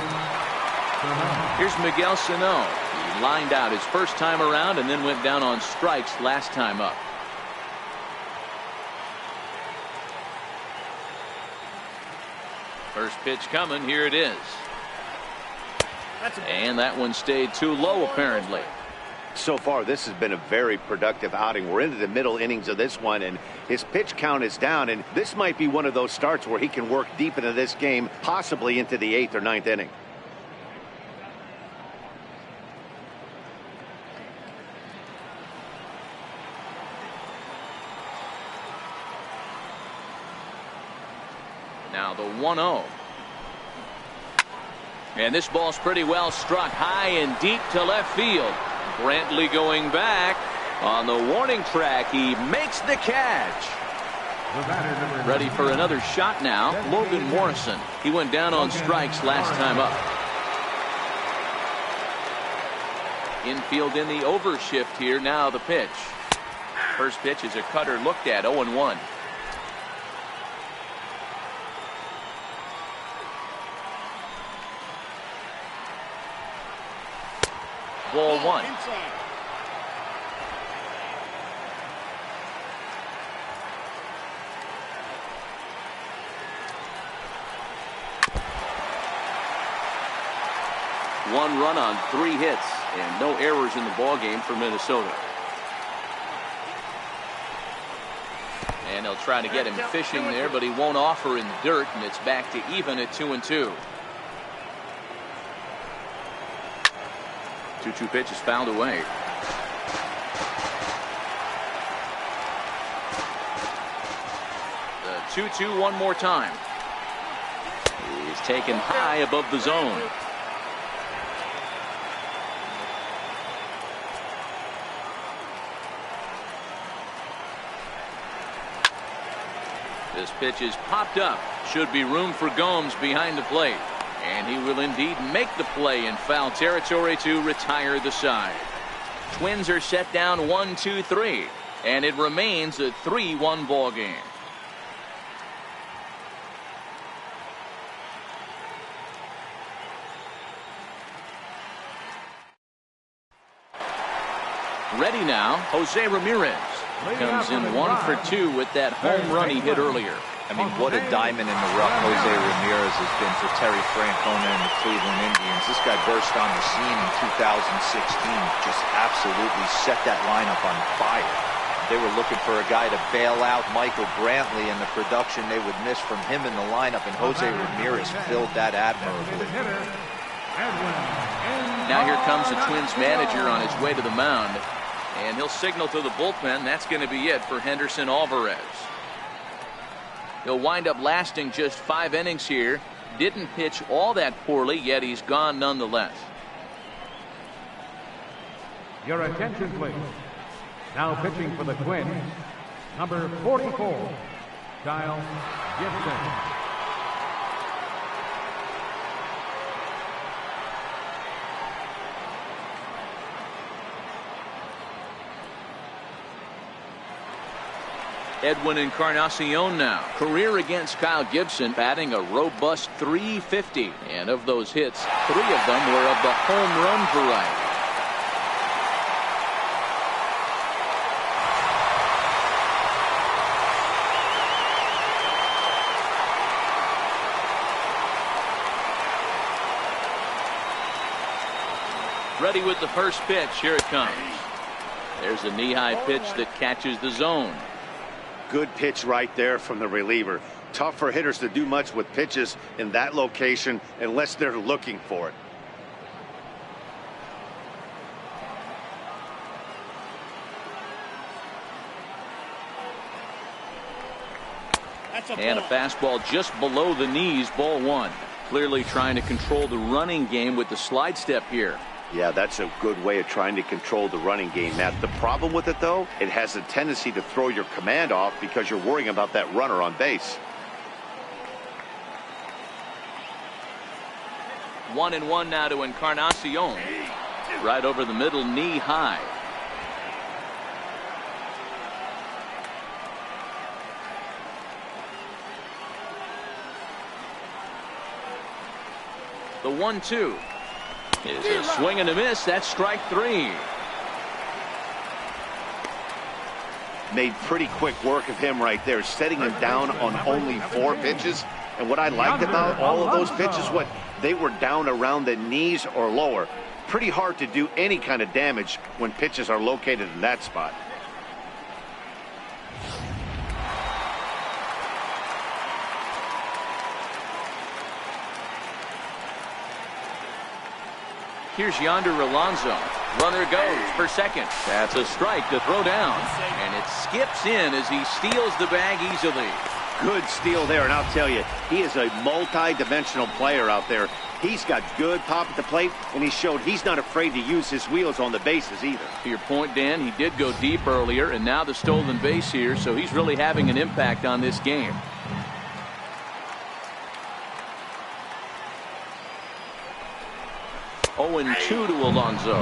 Sano. Here's Miguel Sano. He lined out his first time around and then went down on strikes last time up. First pitch coming. Here it is. And that one stayed too low apparently. So far, this has been a very productive outing. We're into the middle innings of this one, and his pitch count is down. And this might be one of those starts where he can work deep into this game, possibly into the 8th or 9th inning. Now the 1-0. And this ball's pretty well struck high and deep to left field. Brantley going back on the warning track. He makes the catch. Ready for another shot now. Logan Morrison. He went down on strikes last time up. Infield in the overshift here. Now the pitch. First pitch is a cutter looked at. 0-1. Ball 1. One run on 3 hits and no errors in the ball game for Minnesota. And they'll try to get him fishing there, but he won't offer in the dirt, and it's back to even at 2-2. 2-2 pitch is fouled away. The 2-2 one more time. He's taken high above the zone. This pitch is popped up. Should be room for Gomes behind the plate. And he will indeed make the play in foul territory to retire the side. Twins are set down 1-2-3. And it remains a 3-1 ball game. Ready now, Jose Ramirez. Comes in 1 for 2 with that home run he hit earlier. I mean, what a diamond in the rough Jose Ramirez has been for Terry Francona and the Cleveland Indians. This guy burst on the scene in 2016, just absolutely set that lineup on fire. They were looking for a guy to bail out Michael Brantley, and the production they would miss from him in the lineup, and Jose Ramirez filled that admirably. Now here comes the Twins manager on his way to the mound. And he'll signal to the bullpen. That's going to be it for Henderson Alvarez. He'll wind up lasting just 5 innings here. Didn't pitch all that poorly, yet he's gone nonetheless. Your attention, please. Now pitching for the Twins, number 44, Kyle Gibson. Edwin Encarnacion now. Career against Kyle Gibson, batting a robust .350. And of those hits, 3 of them were of the home run variety. Ready with the first pitch. Here it comes. There's a knee-high pitch that catches the zone. Good pitch right there from the reliever. Tough for hitters to do much with pitches in that location unless they're looking for it. And a fastball just below the knees, ball 1. Clearly trying to control the running game with the slide step here. Yeah, that's a good way of trying to control the running game, Matt. The problem with it, though, it has a tendency to throw your command off because you're worrying about that runner on base. 1-1 now to Encarnacion. Right over the middle, knee high. The 1-2. Is a swing and a miss. That's strike 3. Made pretty quick work of him right there, setting him down on only 4 pitches. And what I liked about all of those pitches, what they were down around the knees or lower. Pretty hard to do any kind of damage when pitches are located in that spot. Here's Yonder Alonso. Runner goes for second. That's a strike to throw down. And it skips in as he steals the bag easily. Good steal there, and I'll tell you, he is a multi-dimensional player out there. He's got good pop at the plate, and he showed he's not afraid to use his wheels on the bases either. To your point, Dan, he did go deep earlier, and now the stolen base here, so he's really having an impact on this game. Oh, and 2 to Alonso.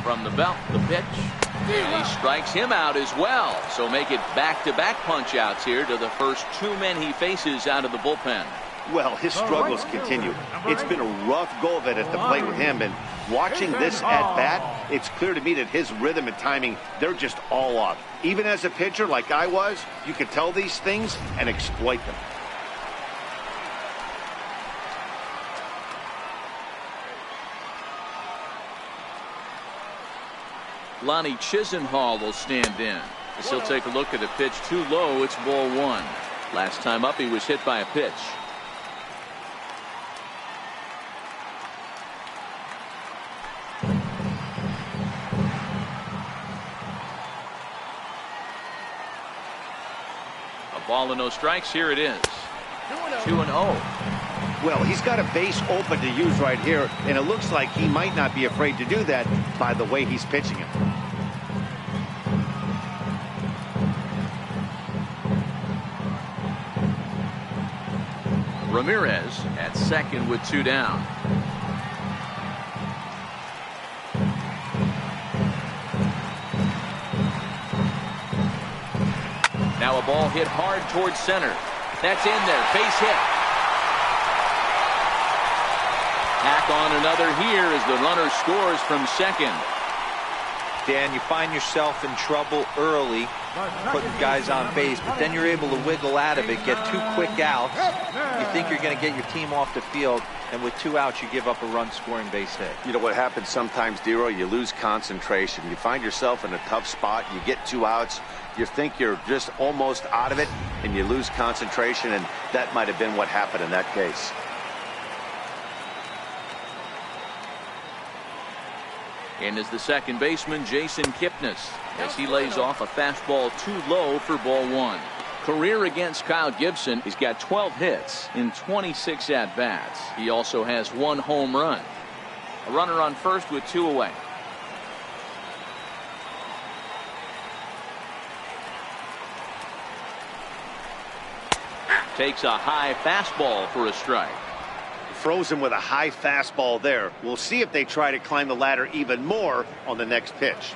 From the belt, the pitch. And he strikes him out as well. So make it back-to-back punch-outs here to the first 2 men he faces out of the bullpen. Well, his struggles continue. It's been a rough go of it at the plate with him, and watching this at-bat, it's clear to me that his rhythm and timing, they're just all off. Even as a pitcher like I was, you could tell these things and exploit them. Lonnie Chisenhall will stand in as he'll take a look at a pitch too low. It's ball 1. Last time up he was hit by a pitch. A ball and no strikes. Here it is. 2-0. Well, he's got a base open to use right here, and it looks like he might not be afraid to do that by the way he's pitching it. Ramirez at second with 2 down. Now a ball hit hard towards center. That's in there. Base hit. Tack on another here as the runner scores from second. Dan, you find yourself in trouble early. putting guys on base, but then you're able to wiggle out of it, get 2 quick outs. You think you're going to get your team off the field, and with 2 outs, you give up a run-scoring base hit. You know what happens sometimes, Dero? You lose concentration. You find yourself in a tough spot. You get 2 outs. You think you're just almost out of it, and you lose concentration, and that might have been what happened in that case. And is the second baseman, Jason Kipnis, as he lays off a fastball too low for ball 1. Career against Kyle Gibson, he's got 12 hits in 26 at-bats. He also has 1 home run. A runner on first with 2 away. Takes a high fastball for a strike. Froze him with a high fastball there. We'll see if they try to climb the ladder even more on the next pitch.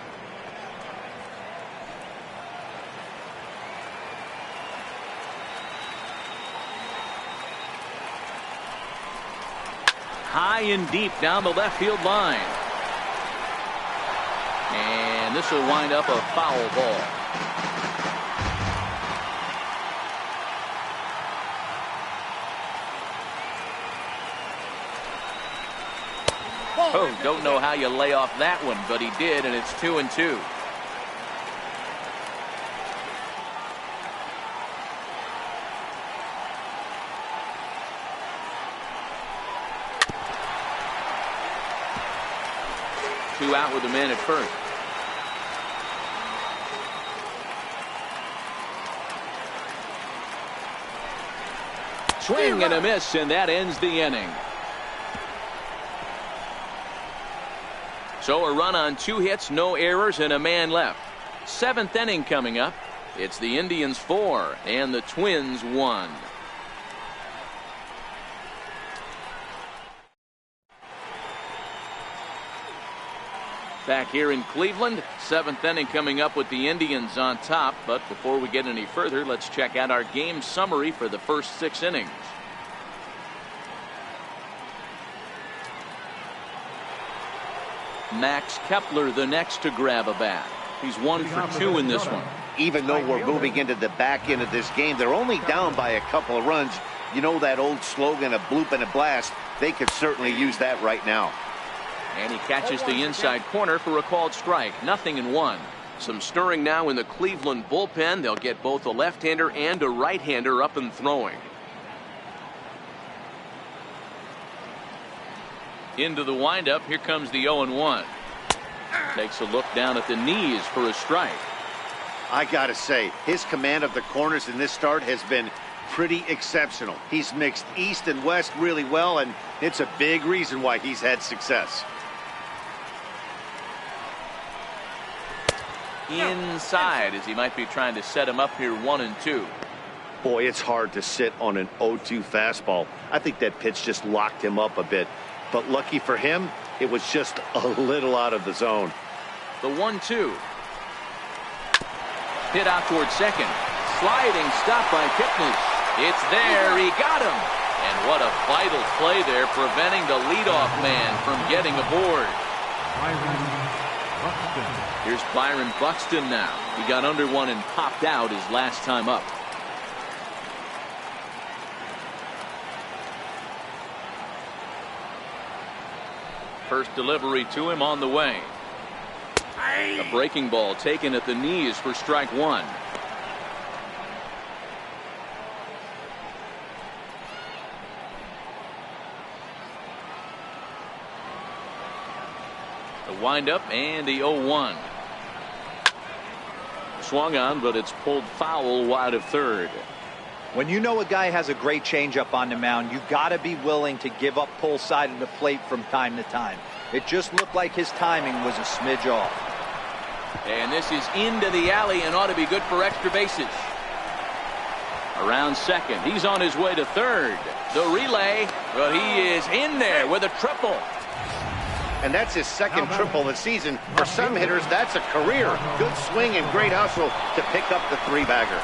High and deep down the left field line. And this will wind up a foul ball. Oh, don't know how you lay off that one, but he did, and it's 2-2. Two out with a man at first. Swing and a miss, and that ends the inning. So a run on 2 hits, no errors, and a man left. 7th inning coming up. It's the Indians 4 and the Twins 1. Back here in Cleveland, 7th inning coming up with the Indians on top. But before we get any further, let's check out our game summary for the first 6 innings. Max Kepler the next to grab a bat. He's 1 for 2 in this one. Even though we're moving into the back end of this game, they're only down by a couple of runs. You know that old slogan, a bloop and a blast. They could certainly use that right now. And he catches the inside corner for a called strike. 0-1. Some stirring now in the Cleveland bullpen. They'll get both a left-hander and a right-hander up and throwing. Into the windup. Here comes the 0-1. Takes a look down at the knees for a strike. I gotta say, his command of the corners in this start has been pretty exceptional. He's mixed east and west really well, and it's a big reason why he's had success. Inside, as he might be trying to set him up here 1-2. Boy, it's hard to sit on an 0-2 fastball. I think that pitch just locked him up a bit. But lucky for him, it was just a little out of the zone. The 1-2. Hit out towards second. Sliding stop by Kipnis. It's there. He got him. And what a vital play there, preventing the leadoff man from getting aboard. Here's Byron Buxton now. He got under one and popped out his last time up. First delivery to him on the way. A breaking ball taken at the knees for strike 1. The windup and the 0-1. Swung on, but it's pulled foul wide of third. When you know a guy has a great changeup on the mound, you got to be willing to give up pull side of the plate from time to time. It just looked like his timing was a smidge off. And this is into the alley and ought to be good for extra bases. Around second, he's on his way to third. The relay, but he is in there with a triple. And that's his second triple of the season. For some hitters, that's a career. Good swing and great hustle to pick up the 3-bagger.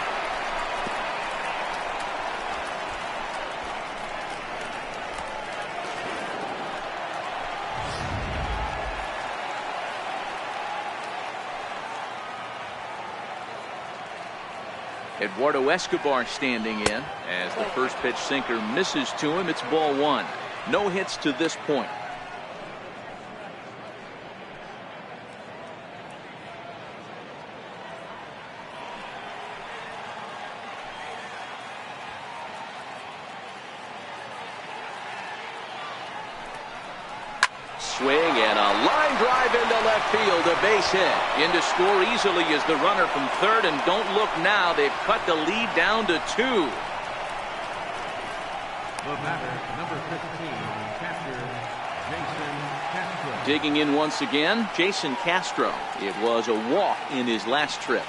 Eduardo Escobar standing in as the first pitch sinker misses to him. It's ball one. No hits to this point. Swing and a line drive into left field, a base hit. In to score easily is the runner from third, and don't look now, they've cut the lead down to 2. The batter, number 15, catcher, Jason Castro. Digging in once again, Jason Castro. It was a walk in his last trip.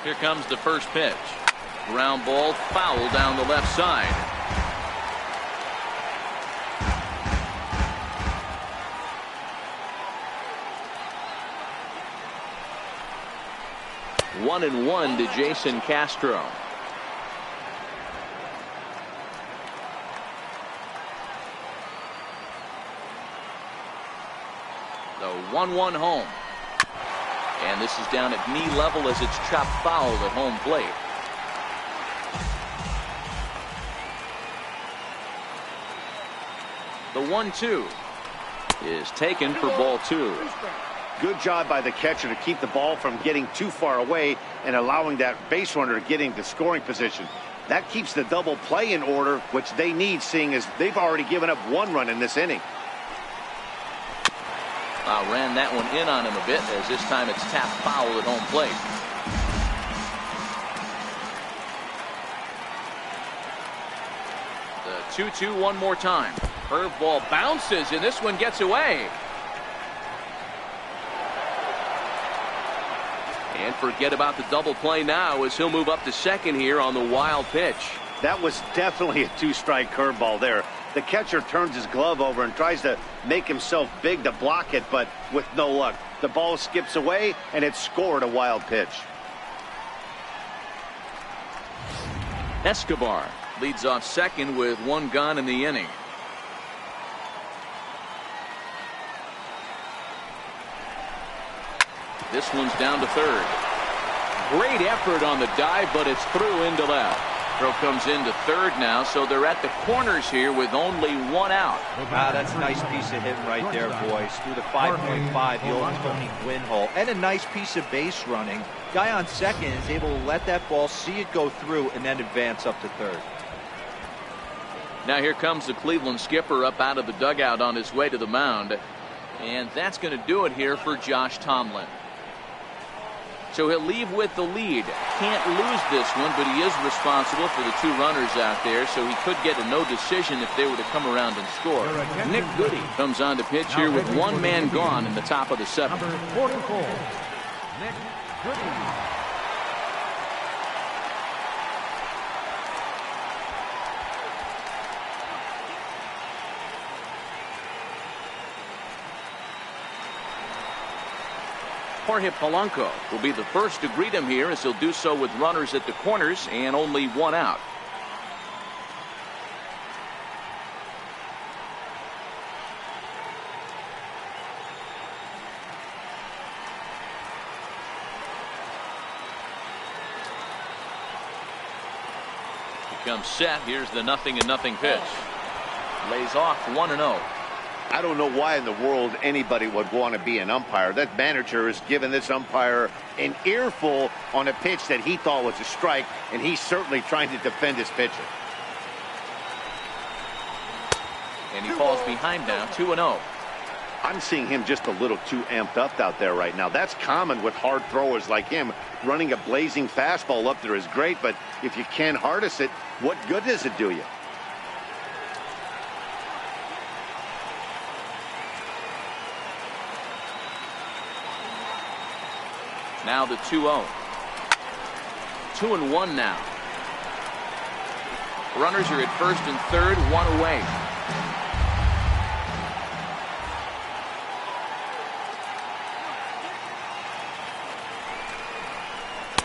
Here comes the first pitch. Ground ball, foul down the left side. One and one to Jason Castro. The 1-1 home. And this is down at knee level as it's chopped foul at home plate. The 1-2 is taken for ball 2. Good job by the catcher to keep the ball from getting too far away and allowing that base runner to get into scoring position. That keeps the double play in order, which they need, seeing as they've already given up 1 run in this inning. Ran that one in on him a bit, as this time it's tapped foul at home plate. The 2-2 one more time. Curveball bounces, and this one gets away. And forget about the double play now, as he'll move up to second here on the wild pitch. That was definitely a 2-strike curveball there. The catcher turns his glove over and tries to make himself big to block it, but with no luck. The ball skips away, and it's scored a wild pitch. Escobar leads off second with 1 gone in the inning. This one's down to third. Great effort on the dive, but it's through into left. Throw comes into third now, so they're at the corners here with only 1 out. That's a nice piece of hitting right there, boys. Through the 5.5, the old Tony Gwynn hole. And a nice piece of base running. Guy on second is able to let that ball, see it go through, and then advance up to third. Now here comes the Cleveland skipper up out of the dugout on his way to the mound. And that's going to do it here for Josh Tomlin. So he'll leave with the lead. Can't lose this one, but he is responsible for the 2 runners out there, so he could get a no decision if they were to come around and score. Nick Goody comes on to pitch here with 1 man gone in the top of the 7th. Number 44, Nick Goody. Jorge Polanco will be the first to greet him here, as he'll do so with runners at the corners and only 1 out. He comes set. Here's the 0-0 pitch. Lays off 1-0. I don't know why in the world anybody would want to be an umpire. That manager has given this umpire an earful on a pitch that he thought was a strike, and he's certainly trying to defend his pitcher. And he falls behind now, 2-0. I'm seeing him just a little too amped up out there right now. That's common with hard throwers like him. Running a blazing fastball up there is great, but if you can't harness it, what good does it do you? Now the 2-0. 2-1 now. Runners are at first and third, 1 away.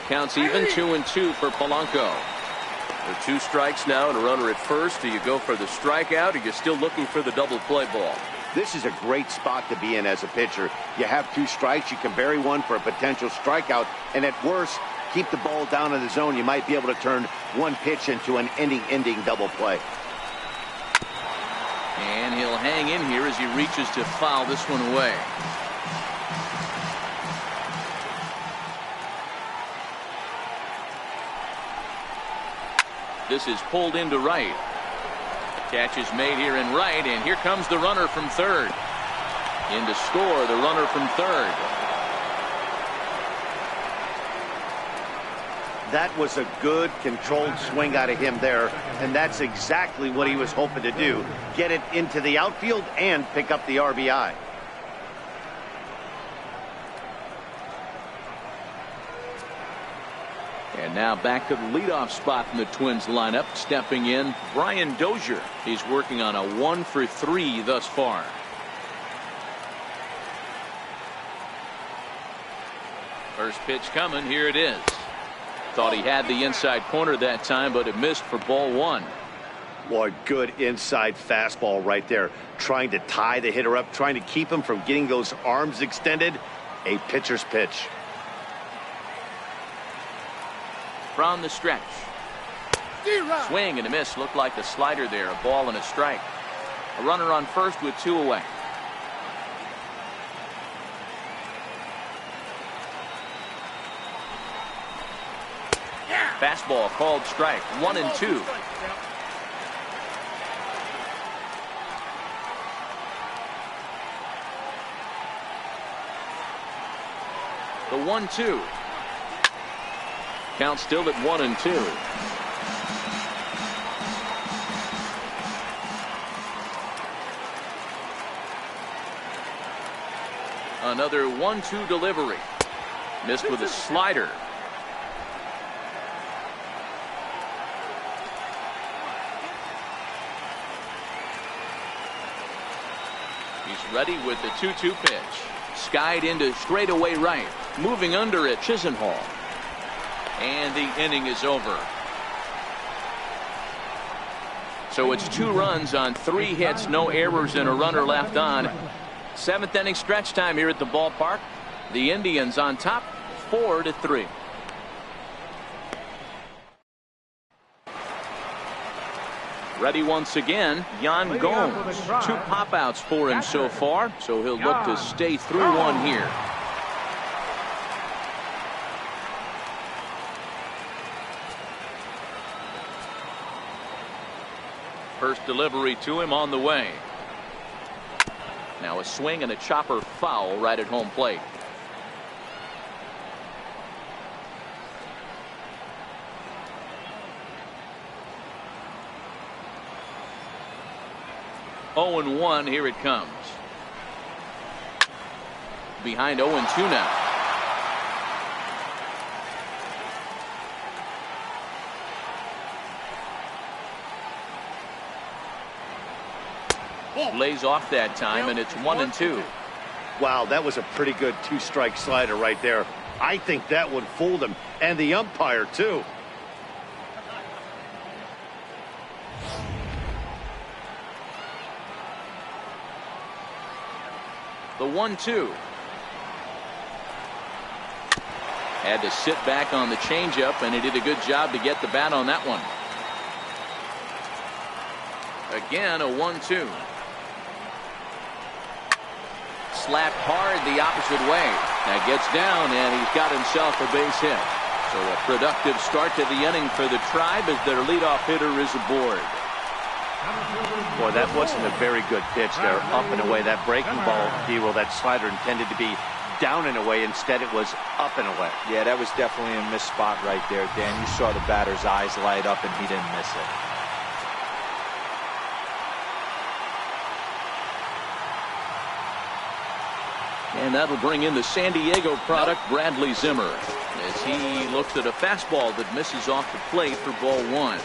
Counts even, 2-2 for Polanco. There are 2 strikes now and a runner at first. Do you go for the strikeout, or are you still looking for the double play ball? This is a great spot to be in as a pitcher. You have 2 strikes. You can bury one for a potential strikeout. And at worst, keep the ball down in the zone. You might be able to turn one pitch into an ending double play. And he'll hang in here as he reaches to foul this one away. This is pulled into right. Catch is made here in right, and here comes the runner from third. In to score, the runner from third. That was a good, controlled swing out of him there, and that's exactly what he was hoping to do. Get it into the outfield and pick up the RBI. And now back to the leadoff spot in the Twins lineup. Stepping in, Brian Dozier. He's working on a 1-for-3 thus far. First pitch coming. Here it is. Thought he had the inside corner that time, but it missed for ball 1. Boy, good inside fastball right there. Trying to tie the hitter up, trying to keep him from getting those arms extended. A pitcher's pitch. From the stretch. Swing and a miss. Looked like the slider there. A ball and a strike. A runner on first with 2 away. Fastball called strike. 1-2. The 1-2. Count still at 1-2. Another 1-2 delivery. Missed with a slider. He's ready with the 2-2 pitch. Skied into straightaway right. Moving under it, Chisenhall. And the inning is over. So it's 2 runs on 3 hits, no errors, and a runner left on. 7th inning stretch time here at the ballpark. The Indians on top, 4-3. Ready once again, Yan Gomes. 2 pop-outs for him so far, so he'll look to stay through one here. First delivery to him on the way. Now a swing and a chopper foul right at home plate. Oh, 0-1, here it comes. Behind 0-2 now. Lays off that time, and it's 1-2. Wow, that was a pretty good 2-strike slider right there. I think that one fooled him, and the umpire too. The 1-2. Had to sit back on the changeup, and he did a good job to get the bat on that one. Again, a 1-2. Slapped hard the opposite way. That gets down, and he's got himself a base hit. So a productive start to the inning for the Tribe as their leadoff hitter is aboard. Boy, that wasn't a very good pitch there. Up and away. That breaking ball, D-Will, that slider intended to be down and away. Instead, it was up and away. Yeah, that was definitely a missed spot right there, Dan. You saw the batter's eyes light up, and he didn't miss it. And that'll bring in the San Diego product, Bradley Zimmer, as he looks at a fastball that misses off the plate for ball 1.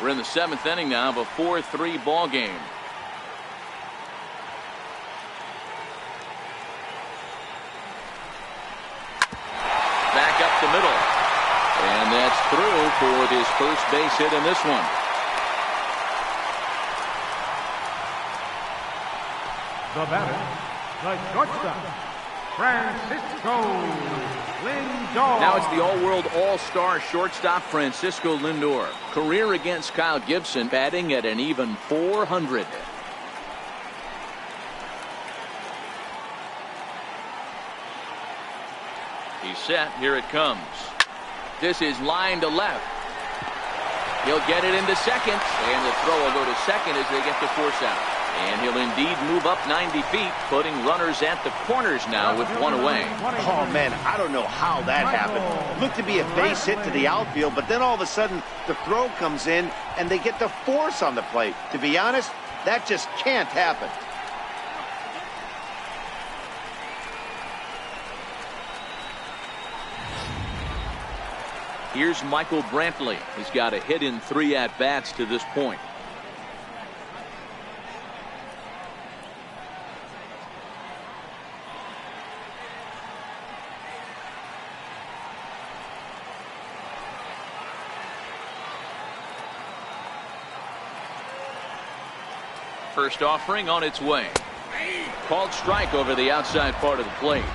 We're in the 7th inning now of a 4-3 ball game. Back up the middle. And that's through for his first base hit in this one. The batter, the shortstop, Francisco Lindor. Now it's the all-world all-star shortstop Francisco Lindor. Career against Kyle Gibson, batting at an even .400. He's set. Here it comes. This is line to left. He'll get it into second, and the throw will go to second as they get the force out. And he'll indeed move up 90 feet, putting runners at the corners now with one away. Oh, man, I don't know how that happened. It looked to be a base hit to the outfield, but then all of a sudden the throw comes in and they get the force on the plate. To be honest, that just can't happen. Here's Michael Brantley. He's got a hit in 3 at-bats to this point. First offering on its way. Called strike over the outside part of the plate.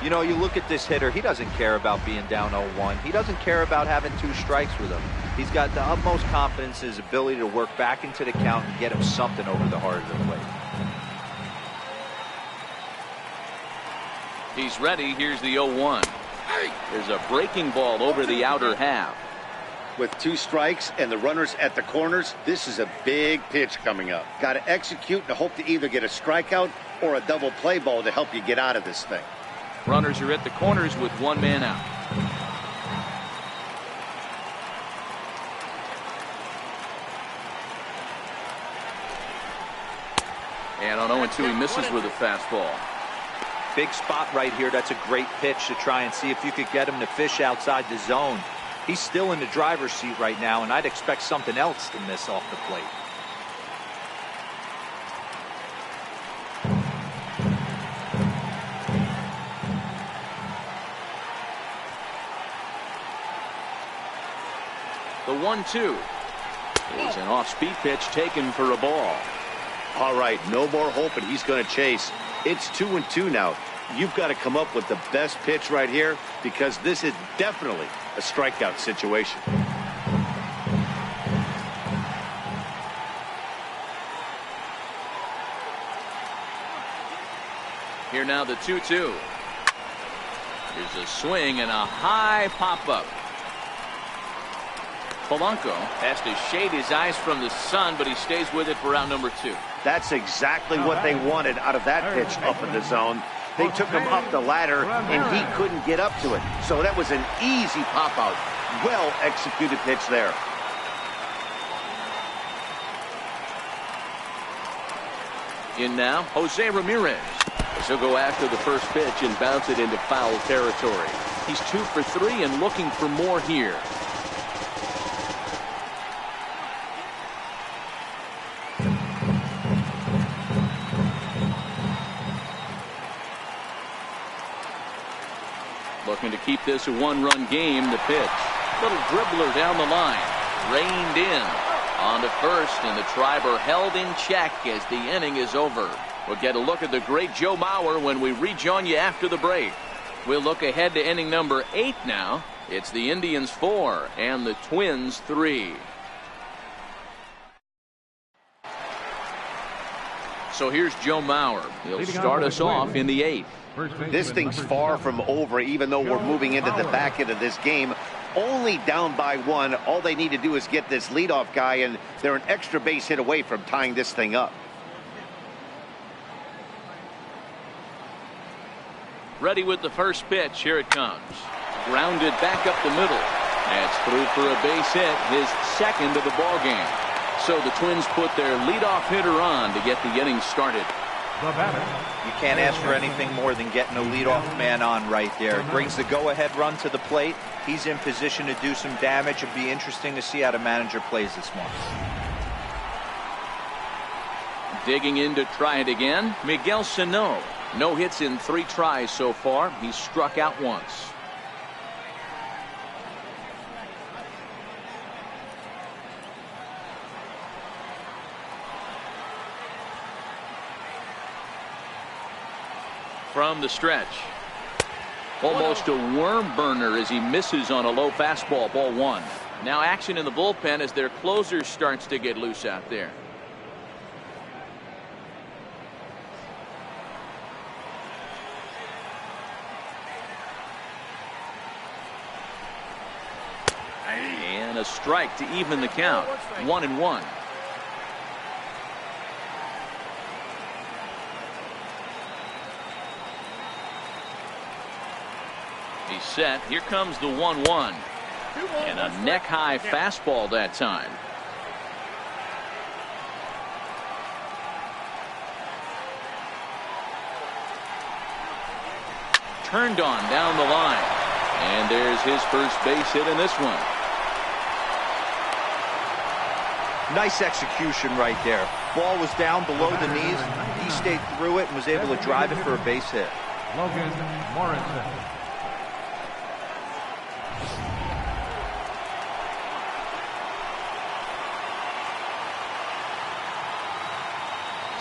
You know, you look at this hitter, he doesn't care about being down 0-1. He doesn't care about having 2 strikes with him. He's got the utmost confidence in his ability to work back into the count and get him something over the heart of the plate. He's ready. Here's the 0-1. There's a breaking ball over the outer half. With 2 strikes and the runners at the corners, this is a big pitch coming up. Got to execute and hope to either get a strikeout or a double play ball to help you get out of this thing. Runners are at the corners with 1 man out. And on 0-2, he misses with a fastball. Big spot right here. That's a great pitch to try and see if you could get him to fish outside the zone. He's still in the driver's seat right now, and I'd expect something else to miss off the plate. The 1-2 is an off-speed pitch taken for a ball. All right, no more hoping he's going to chase. It's 2-2 now. You've got to come up with the best pitch right here because this is definitely a strikeout situation. Here now the 2-2. Here's a swing and a high pop-up. Polanco has to shade his eyes from the sun, but he stays with it for round number 2. That's exactly what they wanted out of that pitch up in the zone. They took him up the ladder, and he couldn't get up to it. So that was an easy pop-out. Well-executed pitch there. In now, Jose Ramirez. He'll go after the first pitch and bounce it into foul territory. He's 2 for 3 and looking for more here. Looking to keep this a 1-run game. The pitch. Little dribbler down the line. Reined in. On to first, and the Triber held in check as the inning is over. We'll get a look at the great Joe Mauer when we rejoin you after the break. We'll look ahead to inning number 8 now. It's the Indians 4 and the Twins 3. So here's Joe Mauer. He'll start us off in the 8th. This thing's far from over, even though we're moving into the back end of this game. Only down by 1. All they need to do is get this leadoff guy, and they're an extra base hit away from tying this thing up. Ready with the first pitch. Here it comes. Grounded back up the middle. That's through for a base hit, his 2nd of the ball game. So the Twins put their leadoff hitter on to get the inning started. You can't ask for anything more than getting a leadoff man on right there. It brings the go-ahead run to the plate. He's in position to do some damage. It'd be interesting to see how the manager plays this one. Digging in to try it again, Miguel Sano. No hits in 3 tries so far. He's struck out once. from the stretch. Almost a worm burner as he misses on a low fastball. Ball one. Now action in the bullpen as their closer starts to get loose out there. And a strike to even the count. 1-1. He's set. Here comes the 1-1. And a neck-high fastball that time. Turned on down the line. And there's his first base hit in this one. Nice execution right there. Ball was down below the knees. He stayed through it and was able to drive it for a base hit. Logan Morrison.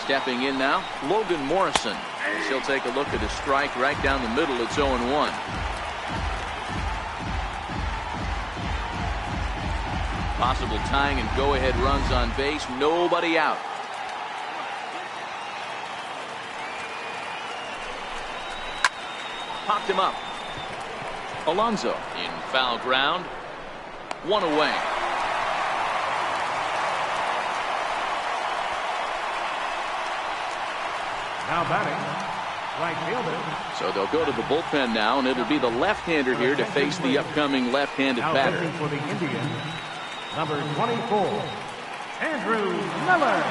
Stepping in now, Logan Morrison. He'll take a look at a strike right down the middle. It's 0-1. Possible tying and go-ahead runs on base. Nobody out. Popped him up. Alonso in foul ground. One away. Now batting, right fielder. So they'll go to the bullpen now, and it'll be the left-hander here to face the upcoming left-handed Now batter. pitching for the Indians, number 24, Andrew Miller.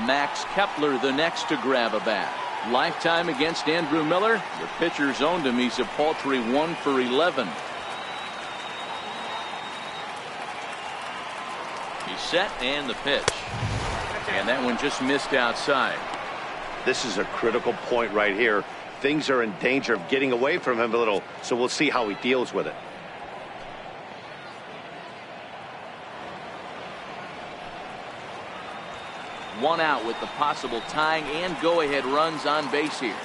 Max Kepler the next to grab a bat. Lifetime against Andrew Miller. The pitcher's owned him. He's a paltry 1 for 11. He's set and the pitch. And that one just missed outside. This is a critical point right here. Things are in danger of getting away from him a little, so we'll see how he deals with it. One out with the possible tying and go-ahead runs on base here.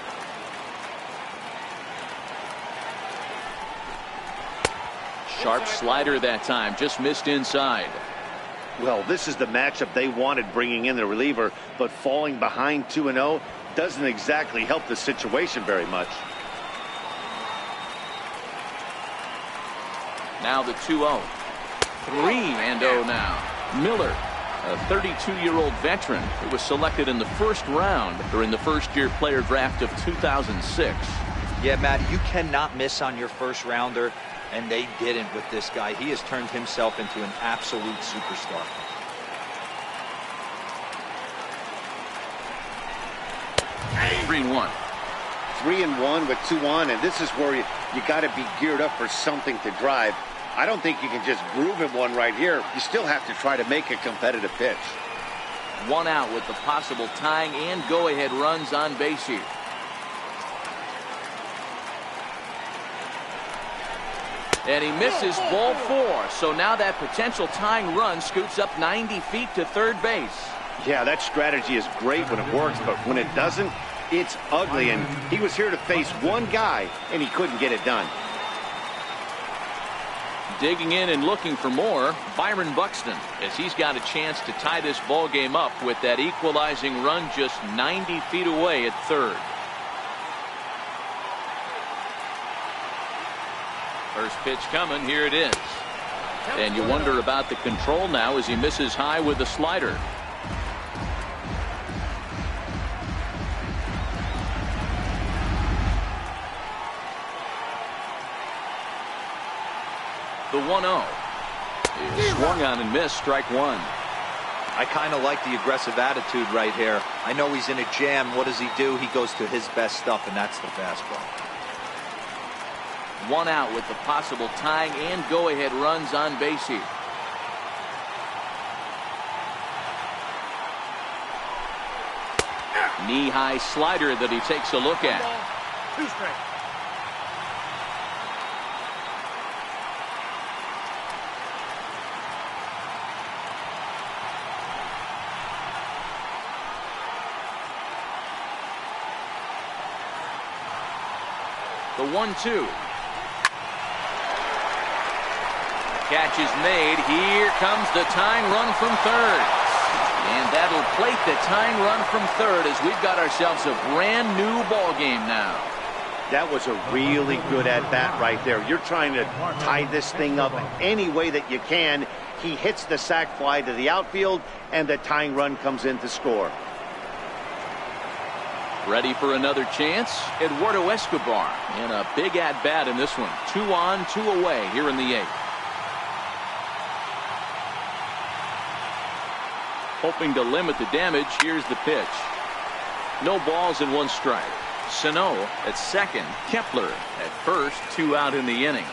Sharp slider that time, just missed inside. Well, this is the matchup they wanted, bringing in the reliever, but falling behind 2-0 doesn't exactly help the situation very much. Now the 2-0. 3-0 now. Miller, a 32-year-old veteran who was selected in the first round during the first-year player draft of 2006. Yeah, Matt, you cannot miss on your first rounder, and they didn't with this guy. He has turned himself into an absolute superstar. Three and 1. 3-1 with 2 on, and this is where you got to be geared up for something to drive. I don't think you can just groove him one right here. You still have to try to make a competitive pitch. One out with the possible tying and go-ahead runs on base here. And he misses ball 4. So now that potential tying run scoots up 90 feet to third base. Yeah, that strategy is great when it works, but when it doesn't, it's ugly. And he was here to face one guy, and he couldn't get it done. Digging in and looking for more, Byron Buxton, as he's got a chance to tie this ball game up with that equalizing run just 90 feet away at third. First pitch coming, here it is. And you wonder about the control now as he misses high with the slider. The 1-0 is swung on and missed, strike one. I kind of like the aggressive attitude right here. I know he's in a jam. What does he do? He goes to his best stuff, and that's the fastball. One out with the possible tying and go-ahead runs on base here. Knee-high slider that he takes a look at. 2 strikes. The 1-2. Catch is made. Here comes the tying run from third. And that'll plate the tying run from third as we've got ourselves a brand new ball game now. That was a really good at-bat right there. You're trying to tie this thing up any way that you can. He hits the sac fly to the outfield, and the tying run comes in to score. Ready for another chance? Eduardo Escobar in a big at-bat in this one. 2 on, 2 away here in the 8th. Hoping to limit the damage, here's the pitch. No balls and 1 strike. Sano at second, Kepler at first, 2 out in the inning.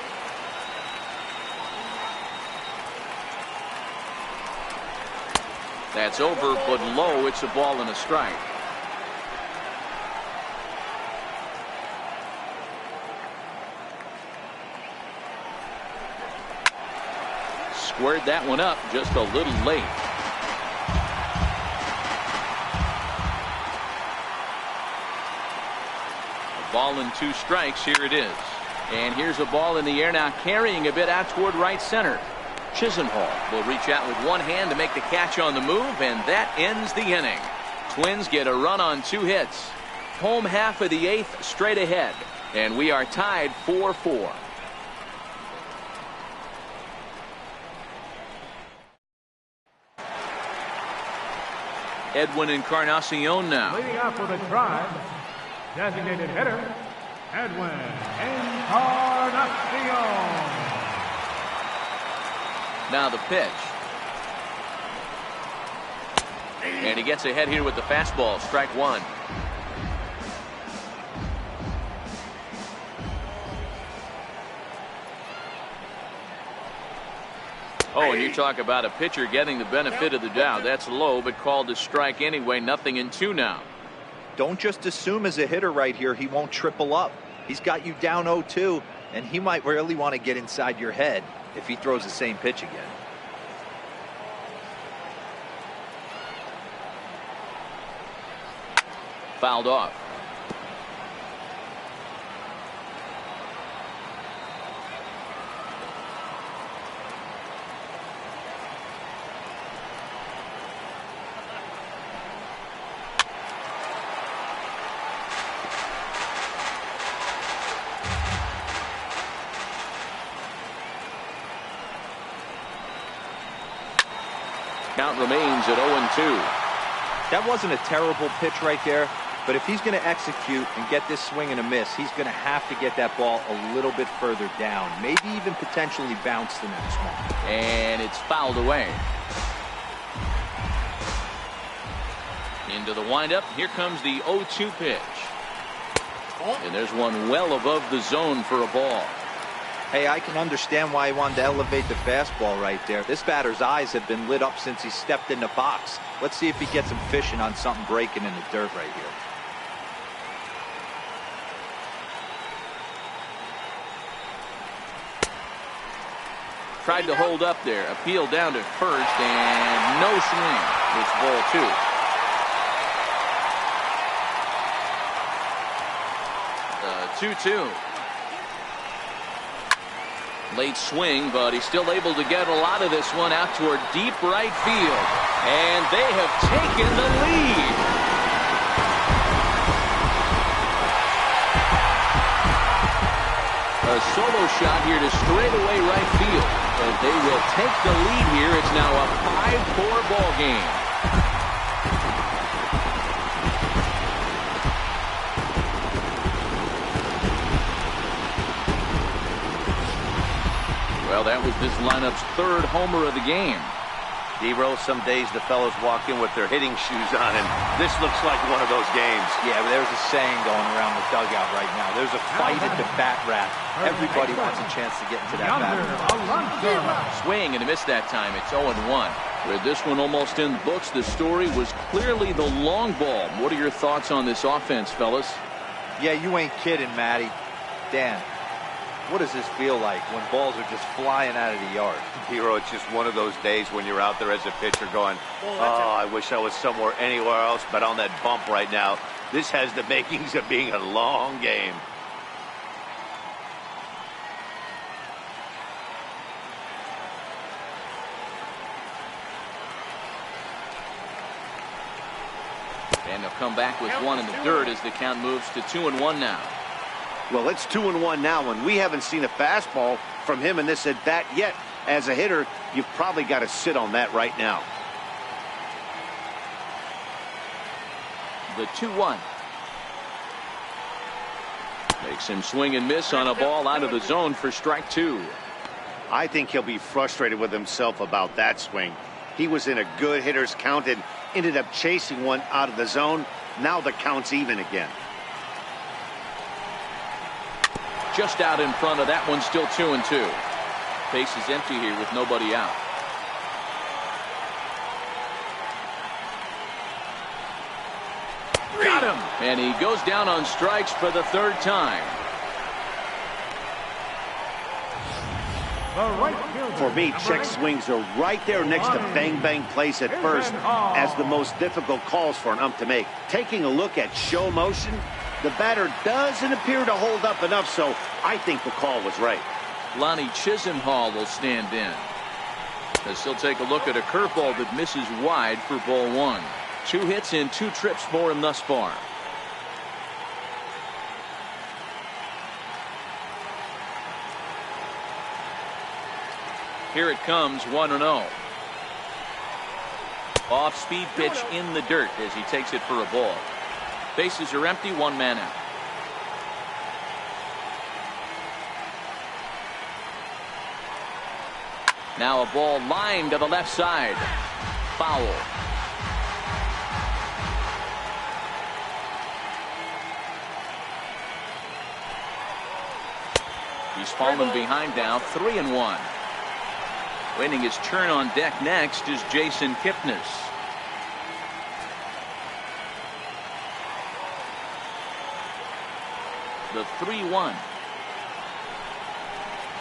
That's over, but low. It's a ball and a strike. Squared that one up just a little late. Ball and 2 strikes. Here it is. And here's a ball in the air now, carrying a bit out toward right center. Chisenhall will reach out with 1 hand to make the catch on the move, and that ends the inning. Twins get a run on 2 hits. Home half of the 8th straight ahead, and we are tied 4-4. Edwin Encarnacion now. Leading off for the Tribe, designated hitter, Edwin Encarnacion. Now the pitch. And he gets ahead here with the fastball. Strike 1. Oh, and you talk about a pitcher getting the benefit of the doubt. That's low, but called a strike anyway. 0-2 now. Don't just assume as a hitter right here he won't triple up. He's got you down 0-2, and he might really want to get inside your head if he throws the same pitch again. Fouled off. Count remains at 0-2. That wasn't a terrible pitch right there, but if he's going to execute and get this swing and a miss, he's going to have to get that ball a little bit further down, maybe even potentially bounce the next one. And it's fouled away. Into the windup. Here comes the 0-2 pitch. And there's one well above the zone for a ball. Hey, I can understand why he wanted to elevate the fastball right there. This batter's eyes have been lit up since he stepped in the box. Let's see if he gets him fishing on something breaking in the dirt right here. Tried to hold up there. Appeal down to first, and no swing. It's ball 2. 2-2. Late swing, but he's still able to get a lot of this one out toward deep right field. And they have taken the lead. A solo shot here to straightaway right field. And they will take the lead here. It's now a 5-4 ball game. Well, that was this lineup's 3rd homer of the game. D-Roll, some days the fellows walk in with their hitting shoes on, and this looks like one of those games. Yeah, but there's a saying going around the dugout right now. There's a fight at the bat rack. Everybody wants a chance to get into that bat. Swing and a miss that time. It's 0-1. With this one almost in the books, the story was clearly the long ball. What are your thoughts on this offense, fellas? Yeah, you ain't kidding, Matty. Dan, what does this feel like when balls are just flying out of the yard? Hero, it's just one of those days when you're out there as a pitcher going, oh, I wish I was somewhere anywhere else but on that bump right now. This has the makings of being a long game. come back with one in the dirt as the count moves to 2-1 now. Well, it's 2-1 now, and we haven't seen a fastball from him in this at bat yet. As a hitter, you've probably got to sit on that right now. The 2-1. Makes him swing and miss on a ball out of the zone for strike 2. I think he'll be frustrated with himself about that swing. He was in a good hitter's count and ended up chasing one out of the zone. Now the count's even again. Just out in front of that one, still 2-2. Base is empty here with nobody out. Got him! And he goes down on strikes for the third time. For me, check swings are right there next to bang bang plays at first as the most difficult calls for an ump to make. Taking a look at show motion, the batter doesn't appear to hold up enough, so I think the call was right. Lonnie Chisenhall will stand in. As he'll take a look at a curveball that misses wide for ball 1. 2 hits in 2 trips for him thus far. Here it comes, 1-0. Off-speed pitch in the dirt as he takes it for a ball. Bases are empty, 1 man out. Now a ball lined to the left side. Foul. He's fallen behind now, 3-1. Waiting his turn on deck next is Jason Kipnis. The 3-1.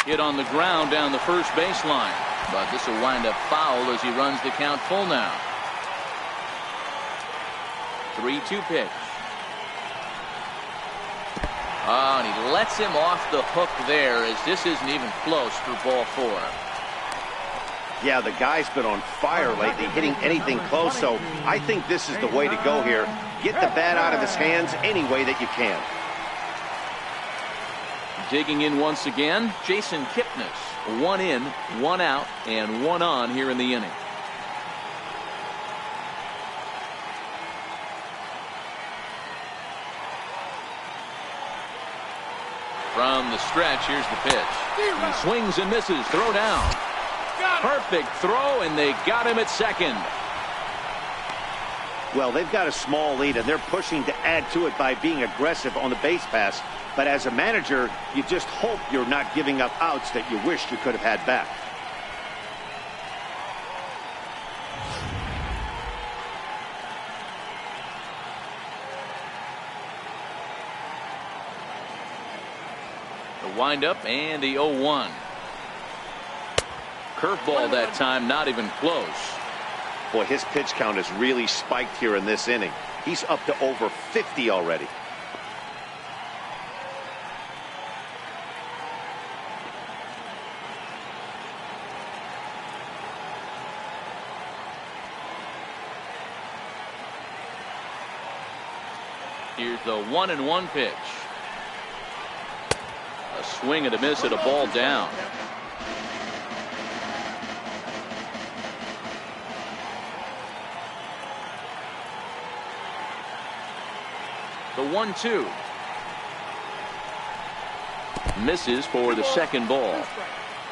Hit on the ground down the first baseline, but this will wind up foul as he runs the count full now. 3-2 pitch. Oh, and he lets him off the hook there as this isn't even close for ball 4. Yeah, the guy's been on fire lately, hitting anything close, so I think this is the way to go here. Get the bat out of his hands any way that you can. Digging in once again, Jason Kipnis. 1 in, 1 out, and 1 on here in the inning. From the stretch, here's the pitch. He swings and misses, throw down. Perfect throw, and they got him at second. Well, they've got a small lead, and they're pushing to add to it by being aggressive on the base pass. But as a manager, you just hope you're not giving up outs that you wish you could have had back. The windup and the 0-1. Curveball that time, not even close. Boy, his pitch count has really spiked here in this inning. He's up to over 50 already. Here's the 1-1 pitch. A swing and a miss at a ball down. The 1-2. Misses for the second ball.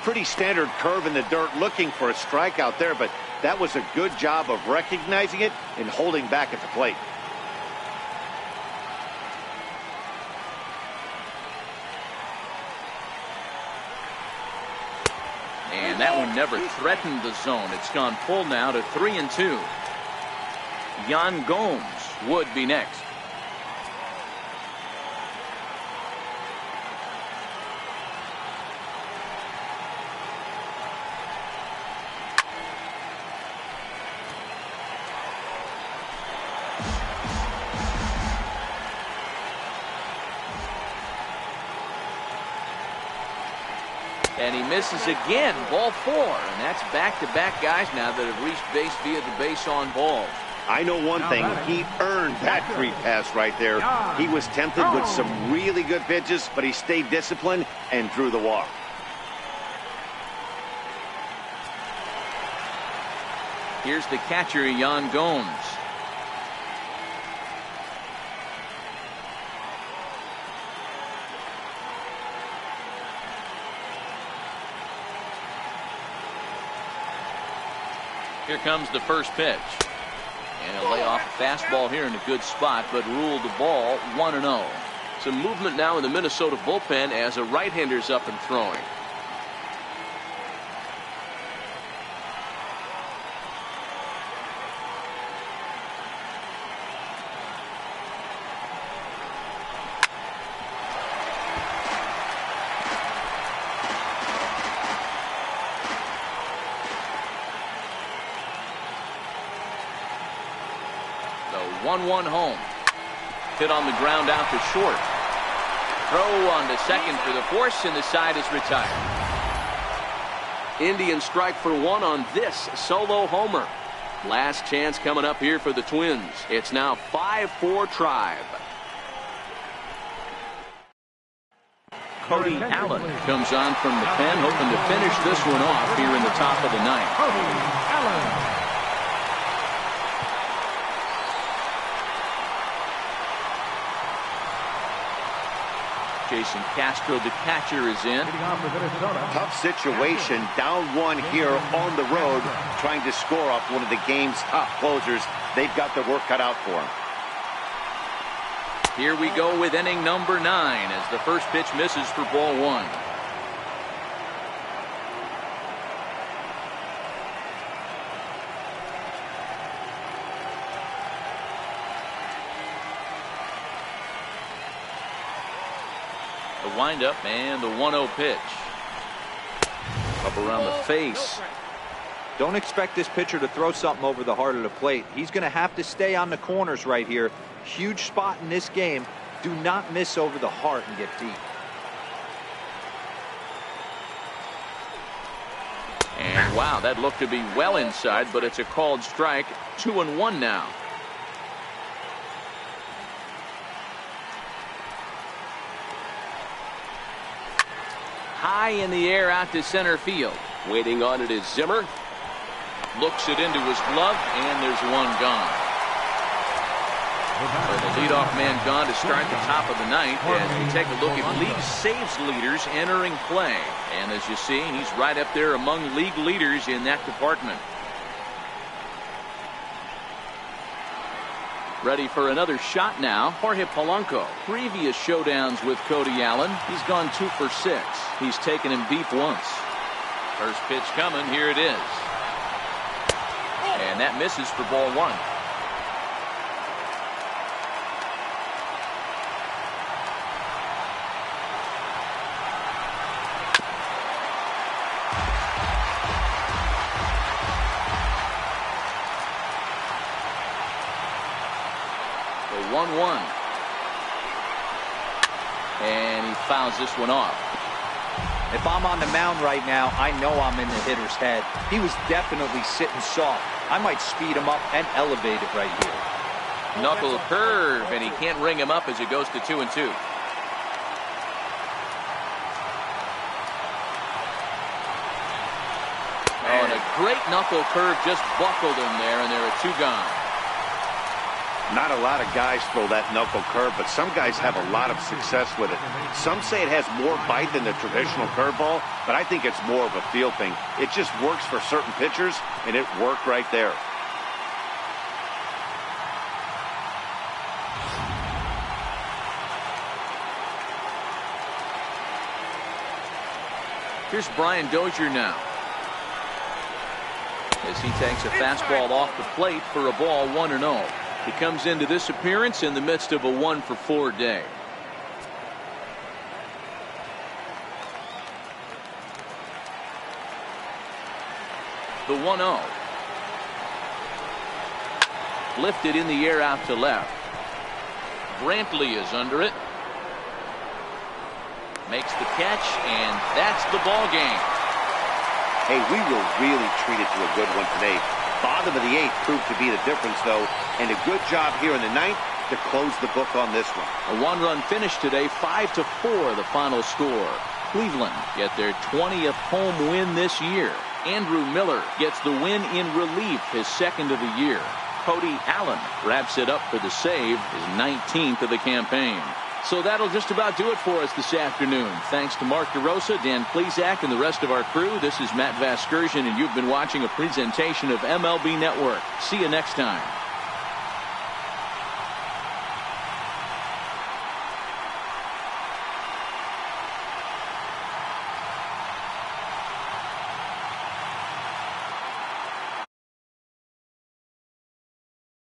Pretty standard curve in the dirt, looking for a strikeout there, but that was a good job of recognizing it and holding back at the plate. And that one never threatened the zone. It's gone full now to 3-2. Yan Gomes would be next. And he misses again, ball 4. And that's back-to-back guys now that have reached base via the base on ball. I know one thing, he earned that free pass right there. He was tempted with some really good pitches, but he stayed disciplined and drew the walk. Here's the catcher, Yan Gomes. Here comes the first pitch. And he'll lay off a fastball here in a good spot, but ruled the ball 1-0. Some movement now in the Minnesota bullpen as a right-hander's up and throwing. The 1-1 home. Hit on the ground out to short. Throw on to second for the force, and the side is retired. Indians strike for one on this solo homer. Last chance coming up here for the Twins. It's now 5-4 Tribe. Cody Allen comes on from the pen, hoping to finish this one off here in the top of the ninth. Cody Allen. Jason Castro, the catcher, is in. Tough situation, down one here on the road, trying to score off one of the game's top closers. They've got their work cut out for them. Here we go with inning number 9 as the first pitch misses for ball 1. The windup and the 1-0 pitch. Up around the face. Don't expect this pitcher to throw something over the heart of the plate. He's going to have to stay on the corners right here. Huge spot in this game. Do not miss over the heart and get deep. And wow, that looked to be well inside, but it's a called strike. 2-1 now. High in the air out to center field. Waiting on it is Zimmer. Looks it into his glove, and there's one gone. So the leadoff man gone to start the top of the ninth as we take a look at league saves leaders entering play. And as you see, he's right up there among league leaders in that department. Ready for another shot now. Jorge Polanco. Previous showdowns with Cody Allen, he's gone 2 for 6. He's taken him deep once. First pitch coming. Here it is. And that misses for ball 1. The 1-1. And he fouls this one off. If I'm on the mound right now, I know I'm in the hitter's head. He was definitely sitting soft. I might speed him up and elevate it right here. Knuckle curve, and he can't ring him up as it goes to 2-2. Oh, and a great knuckle curve just buckled him there, and there are 2 gone. Not a lot of guys throw that knuckle curve, but some guys have a lot of success with it. Some say it has more bite than the traditional curveball, but I think it's more of a feel thing. It just works for certain pitchers, and it worked right there. Here's Brian Dozier now, as he takes a fastball off the plate for a ball 1-0. He comes into this appearance in the midst of a 1-for-4 day. The 1-0. Lifted in the air out to left. Brantley is under it. Makes the catch, and that's the ball game. Hey, we were really treated to a good one today. Bottom of the 8th proved to be the difference, though, and a good job here in the 9th to close the book on this one. A one-run finish today, 5-4 the final score. Cleveland get their 20th home win this year. Andrew Miller gets the win in relief, his 2nd of the year. Cody Allen wraps it up for the save, his 19th of the campaign. So that'll just about do it for us this afternoon. Thanks to Mark DeRosa, Dan Plesac, and the rest of our crew. This is Matt Vasgersian, and you've been watching a presentation of MLB Network. See you next time.